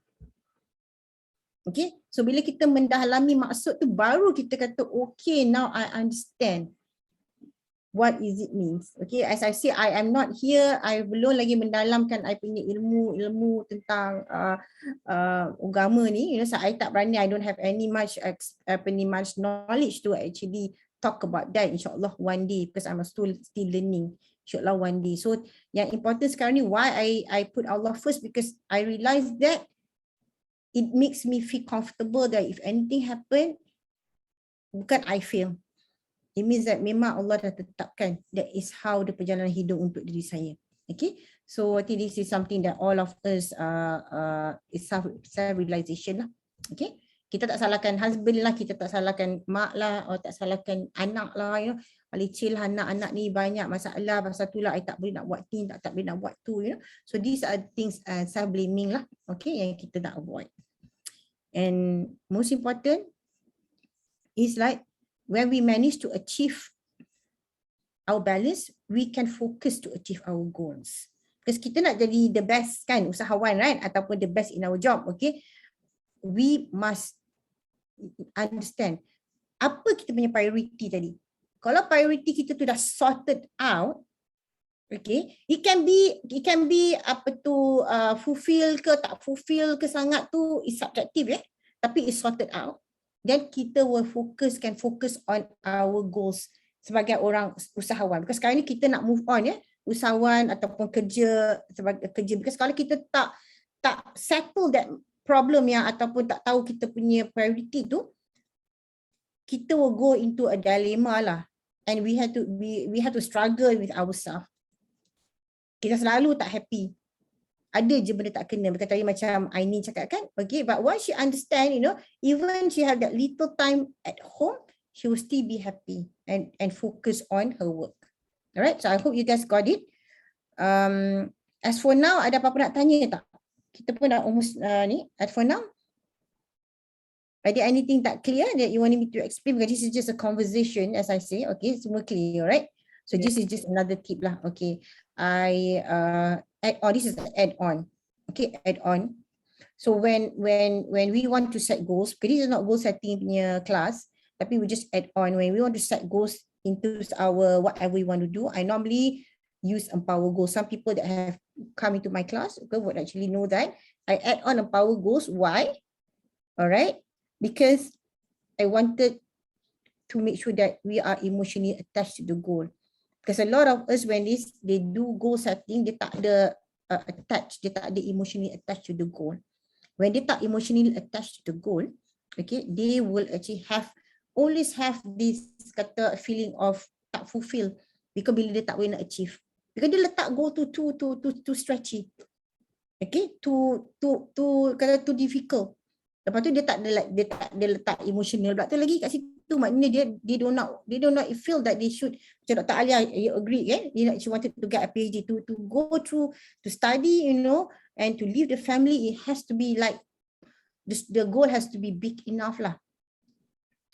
Okay, so bila kita mendalami maksud tu, baru kita kata, okay, now I understand what is it means. Okay, as I say, I am not here, I belum lagi mendalamkan I punya ilmu tentang agama ni. So I tak berani, I don't have any much knowledge to actually talk about that, insyaAllah one day, because I'm still learning, insyaAllah one day. So yang important sekarang ni, why I put Allah first, because I realise that it makes me feel comfortable that if anything happen, bukan I fail. It means that memang Allah dah tetapkan that is how the perjalanan hidup untuk diri saya. Okay, so I think this is something that all of us is self-realization lah. Okay, kita tak salahkan husband lah, kita tak salahkan mak lah, atau tak salahkan anak lah, leceh lah anak-anak ni banyak masalah, pasal tu lah I tak boleh nak buat ni, tak boleh nak buat tu, So these are things self-blaming lah, okay, yang kita nak avoid. And most important is like when we manage to achieve our balance, we can focus to achieve our goals. Because kita nak jadi the best kan, usahawan, right? Ataupun the best in our job, okay? We must understand apa kita punya priority tadi. Kalau priority kita tu dah sorted out, okay, it can be fulfill ke tak fulfill ke sangat tu is subjective, tapi it's sorted out. Then kita will can focus on our goals sebagai orang usahawan. Because sekarang ni kita nak move on, usahawan ataupun kerja sebagai kerja. Because kalau kita tak settle that problem yang ataupun tak tahu kita punya priority tu, kita will go into a dilemma lah. And we have to struggle with ourselves. Kita selalu tak happy. Ada je benda tak kena. Berkata tadi macam Aini cakap kan. Okay, but once she understand, even she have that little time at home, she will still be happy and focus on her work. Alright, so I hope you guys got it. As for now, ada apa-apa nak tanya tak? Kita pun dah almost ni. As for now, ada anything tak clear that you want me to explain? Because this is just a conversation, as I say. Okay, semua clear, right? So this is just another tip lah. Okay, this is an add-on. Okay, add-on. So when we want to set goals, because this is not goal setting punya class, tapi we just add on. When we want to set goals into our whatever we want to do, I normally use empower goals. Some people that have come into my class would actually know that I add on empower goals. Why? All right, because I wanted to make sure that we are emotionally attached to the goal. Because a lot of us, when they do goal setting, they tak ada attached, they tak ada emotionally attached to the goal. When they tak emotionally attached to the goal, okay, they will actually always have this kata feeling of tak fulfill. Because bila dia tak boleh nak achieve, because dia letak goal tu too stretchy, okay, too difficult. Lepas tu dia tak letak emotional pula tu lagi kat situ. Maknanya they do not feel that they should. Macam Dr. Alia, you agree kan? She wanted to get a PhD, to go through, to study, and to leave the family. It has to be like the goal has to be big enough lah.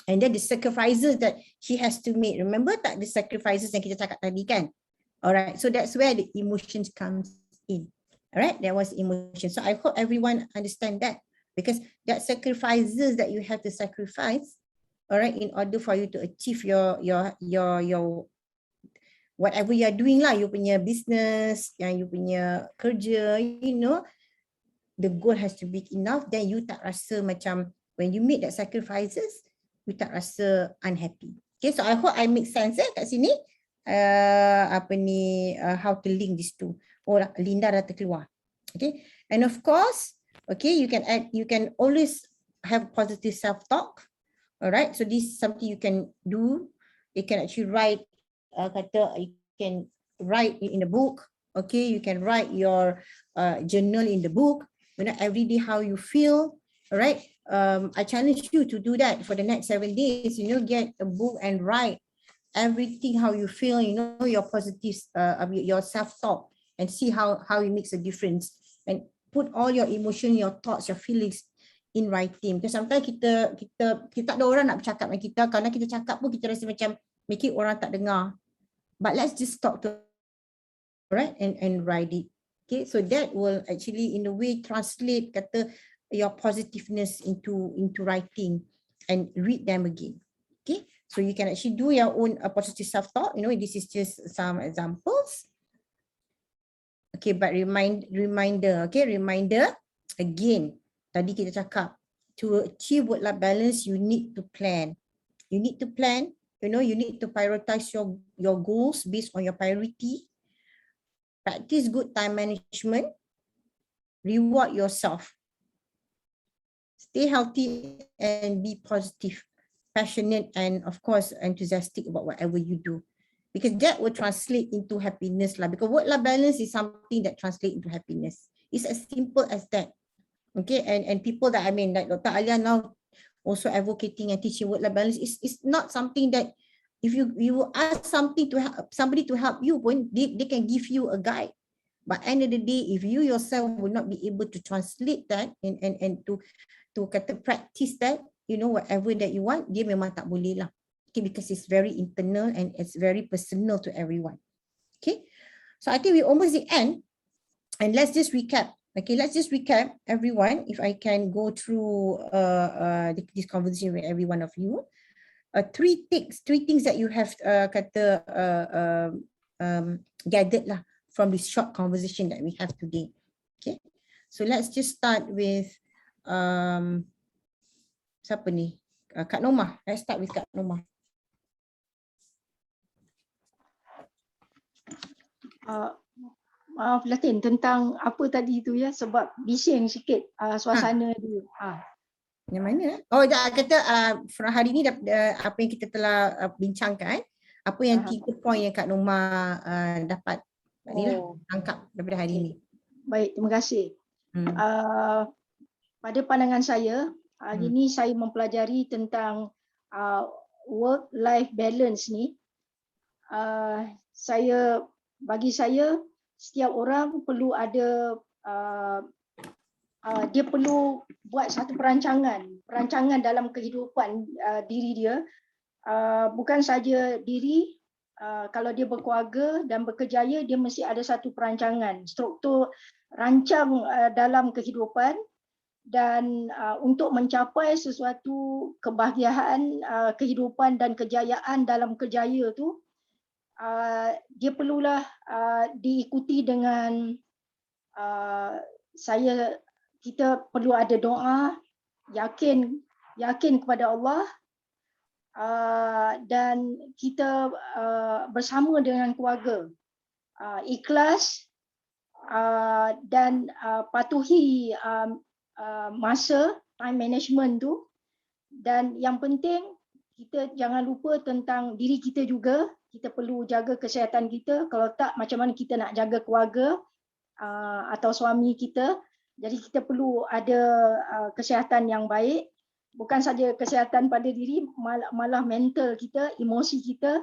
And then the sacrifices that she has to make. Remember tak the sacrifices yang kita cakap tadi kan? Alright, so that's where the emotions comes in. Alright, that was emotion. So I hope everyone understand that. Because that sacrifices that you have to sacrifice, alright, in order for you to achieve your whatever you are doing lah, you punya business, yang you punya kerja, the goal has to be enough. Then you tak rasa macam when you make that sacrifices, you tak rasa unhappy. Okay, so I hope I make sense kat sini. How to link these two. Oh, Linda dah terkeluar. Okay, and of course, okay, you can always have positive self-talk. All right, so this is something you can do. You can actually write, you can write in a book. Okay, you can write your journal in the book. Every day how you feel. All right, I challenge you to do that for the next 7 days. Get a book and write everything, how you feel, your positive, your self-talk, and see how it makes a difference. And put all your emotion, your thoughts, your feelings in writing. Because sometimes kita tak ada orang nak bercakap dengan kita. Karena kita cakap pun kita rasa macam make it orang tak dengar. But let's just talk to, right, and write it. Okay, so that will actually in a way translate kata your positiveness into writing and read them again. Okay, so you can actually do your own positive self-talk. This is just some examples. Okay, but reminder. Okay, reminder again. Tadi kita cakap to achieve work-life balance, you need to plan. You need to plan. You need to prioritize your goals based on your priority. Practice good time management. Reward yourself. Stay healthy and be positive, passionate, and of course enthusiastic about whatever you do, because that will translate into happiness lah. Because work-life balance is something that translates into happiness. It's as simple as that. Okay, and people that like Dr. Alia now also advocating and teaching work-life balance is not something that if you ask somebody to help you, they can give you a guide. But end of the day, if you yourself will not be able to translate that and to kata practice that, whatever that you want, dia memang tak boleh lah. Okay, because it's very internal and it's very personal to everyone. Okay, so I think we almost the end, and let's just recap. Okay, let's just recap everyone. If I can go through this conversation with every one of you. Three things that you have gathered lah from this short conversation that we have today. Okay, so let's just start with siapa ni? Kak Nomah. Let's start with Kak Nomah. Maaf Latin, tentang apa tadi tu ya, sebab bising sikit suasana dia. Yang mana? Oh, dah kata hari ni apa yang kita telah bincangkan, apa yang 3 poin yang Kak Nomah dapat tangkap daripada hari ini. Baik, terima kasih. Pada pandangan saya, hari ini saya mempelajari tentang work-life balance ni. Bagi saya, setiap orang perlu ada, dia perlu buat satu perancangan dalam kehidupan diri dia. Bukan saja diri, kalau dia berkeluarga dan berkejaya, dia mesti ada satu perancangan, struktur rancang dalam kehidupan. Dan untuk mencapai sesuatu kebahagiaan kehidupan dan kejayaan dalam kerjaya tu, dia perlulah diikuti dengan kita perlu ada doa, yakin kepada Allah, dan kita bersama dengan keluarga, ikhlas, dan patuhi masa, time management tu. Dan yang penting, kita jangan lupa tentang diri kita juga. Kita perlu jaga kesihatan kita. Kalau tak, macam mana kita nak jaga keluarga atau suami kita. Jadi kita perlu ada kesihatan yang baik. Bukan saja kesihatan pada diri, malah mental kita, emosi kita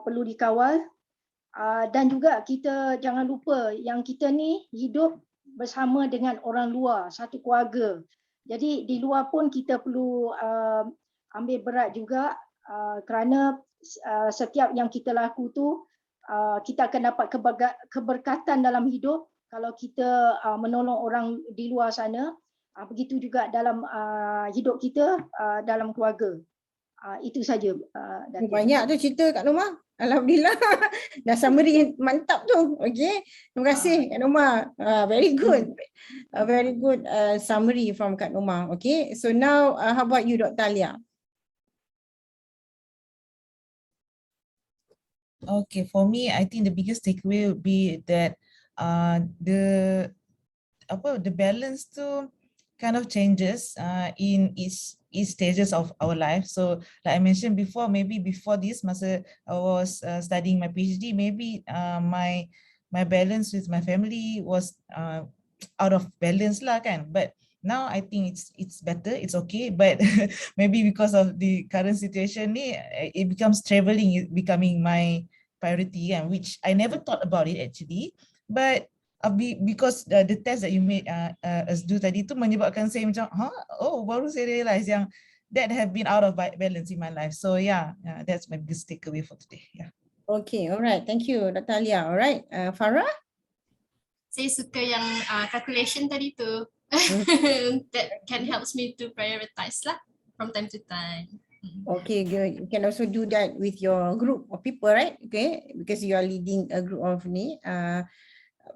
perlu dikawal. Dan juga kita jangan lupa yang kita ni hidup bersama dengan orang luar, satu keluarga. Jadi di luar pun kita perlu ambil berat juga, kerana setiap yang kita laku tu, kita akan dapat keberkatan dalam hidup kalau kita menolong orang di luar sana. Begitu juga dalam hidup kita dalam keluarga. Itu saja. Banyak tu cerita Kak Nomah. Alhamdulillah. Dah summary yang mantap tu. Okay. Terima kasih Kak Nomah. Very good. Very good summary from Kak Nomah. Okay. So now how about you, Dr. Alia? Okay, for me, I think the biggest takeaway would be that the balance to kind of changes in each stages of our life. So like I mentioned before, maybe before this, masa I was studying my PhD, maybe my balance with my family was out of balance lah kan. But Now I think it's better, it's okay, but maybe because of the current situation, it becomes traveling becoming my priority, and which I never thought about it actually, but because the test that you made us do tadi tu menyebabkan saya macam, baru saya realise yang that have been out of balance in my life. So yeah, that's my biggest takeaway for today. Yeah. Okay, all right. Thank you, Dr. Alia. All right, Farah? Saya suka yang calculation tadi tu. That can helps me to prioritize lah from time to time. Okay, good. You can also do that with your group of people, right? Okay, because you are leading a group of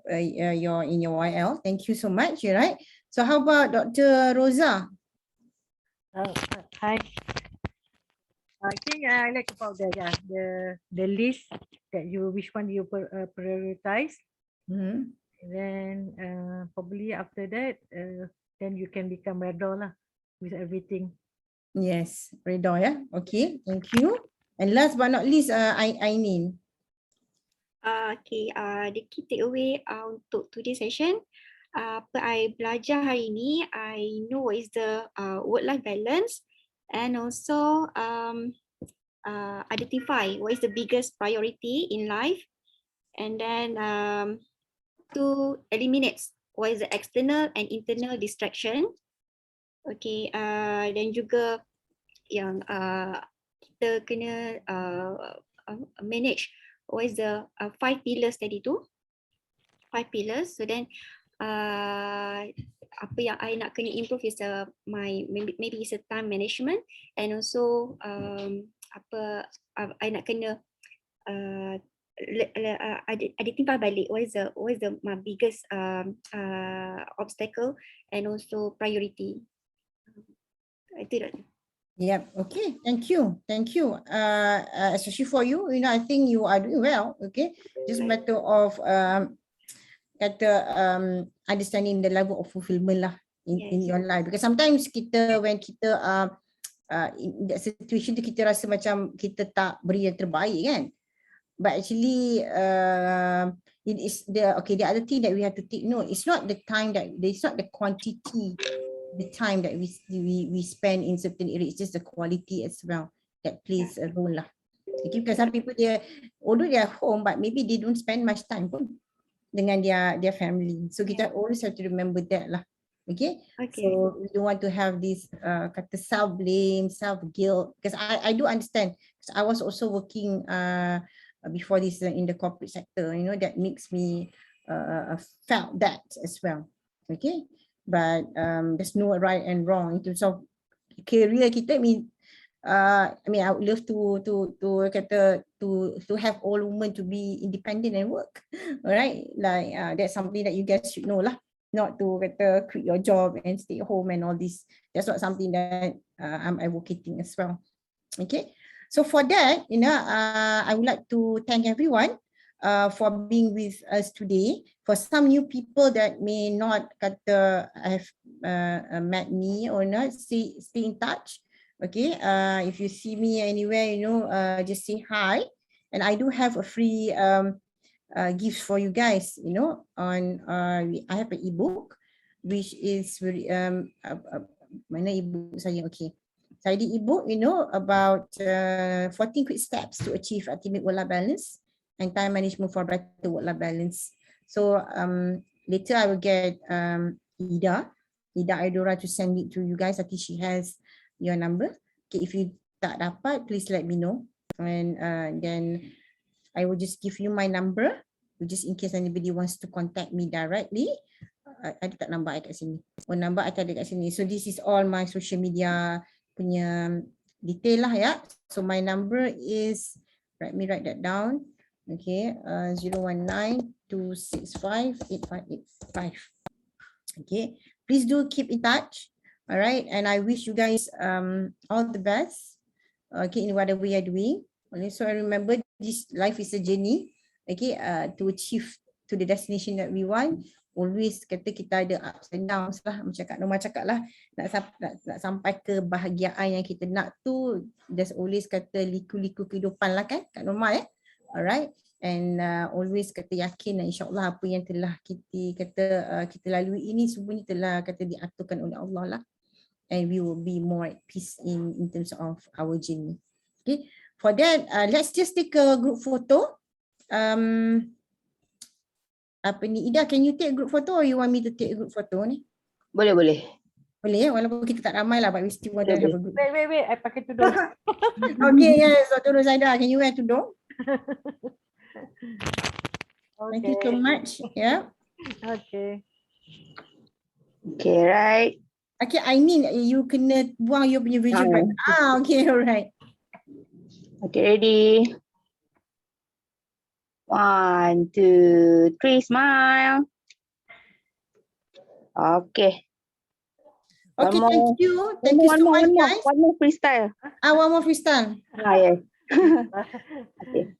you're in your YL. Thank you so much. You're right. So how about Dr. Rosa? Hi. I think I like about the list that which one you prioritize. And then probably after that, then you can become redor lah with everything. Yes, redor, yeah. Okay, thank you. And last but not least, Ainin. Okay, the key takeaway untuk today's session, apa I belajar hari ini, I know what is the work-life balance, and also identify what is the biggest priority in life, and then to eliminate what is the external and internal distraction. Okay, dan juga yang kita kena manage what is the 5 pillars tadi tu, 5 pillars. So then apa yang I nak kena improve is maybe is a time management, and also I nak kena identify balik what is my biggest obstacle and also priority. Itu dah. Yep. Okay. Thank you. Thank you. Especially for you, I think you are doing well. Okay. Just a matter of understanding the level of fulfillment lah in your life. Because sometimes when kita in that situation tu, kita rasa macam kita tak beri yang terbaik kan. But actually, it is the other thing that we have to take note. It's not the time it's not the quantity, the time that we spend in certain areas. It's just the quality as well that plays a role lah. Okay, because some people although they are home, but maybe they don't spend much time pun dengan their family. So kita always have to remember that lah. Okay. So we don't want to have this kata self-blame, self-guilt, because I do understand. Because I was also working before this in the corporate sector, that makes me felt that as well. Okay, but there's no right and wrong in terms of career kita. I would love to have all women to be independent and work. All right, like that's something that you guys should know lah. Not to quit your job and stay home and all this. That's not something that I'm advocating as well. Okay. So for that, I would like to thank everyone for being with us today. For some new people that may not have met me or not, stay in touch. Okay, if you see me anywhere, just say hi. And I do have a free gifts for you guys. I have an ebook which is very mana ebook saya? Okay. Saya di ebook, about 14 quick steps to achieve ultimate work-life balance and time management for better work-life balance. So later I will get Ida Idora to send it to you guys. I think she has your number. Okay, if you tak dapat, please let me know, and then I will just give you my number, just in case anybody wants to contact me directly. Ada tak number I kat sini? Number I tak ada kat sini. So this is all my social media punya detail lah ya. So my number is, let me write that down. Okay, 019-265-8585. Okay, please do keep in touch. All right, and I wish you guys all the best. Okay, in whatever you are doing. Okay, so I remember this life is a journey. Okay, to achieve to the destination that we want. Always kata kita ada ups and downs lah, macam Kak Norma cakap lah, nak sampai ke bahagiaan yang kita nak tu, there's always kata liku-liku kehidupan lah kan Kak Norma Alright. And always kata yakin insyaAllah apa yang telah kita lalui ini semuanya telah kata diaturkan oleh Allah lah. And we will be more at peace in terms of our journey. Okay. For that, let's just take a group photo. Apa ni, Ida, can you take a group photo or you want me to take a group photo ni? Boleh, boleh. Boleh ya, walaupun kita tak ramai lah, but we still want to have a group. Wait, I pakai tudung. Okay, yes, Dr. Rosaida, can you wear tudung? Thank you so much. Yeah. Okay. Okay, right. Okay, I mean you kena buang you punya visual back. Okay, alright. Okay, ready. 1, 2, 3, smile. Okay. Okay, One thank more. you. Thank you so much, guys. One more freestyle. One more freestyle. Yes. Okay.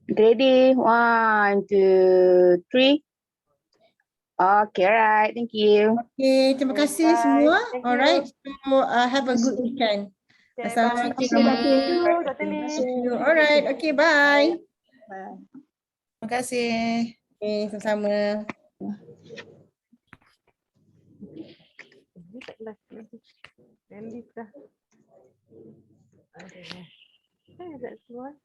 Ready? 1, 2, 3. Okay, right. Thank you. Okay, terima kasih semua. Thank you. Alright, so have a good weekend. Okay, Assalamualaikum. Thank you. Alright, okay, bye. Bye. Terima kasih. Okay, sama-sama. Ini tak last lagi. Then leave dah. Okay. That's one.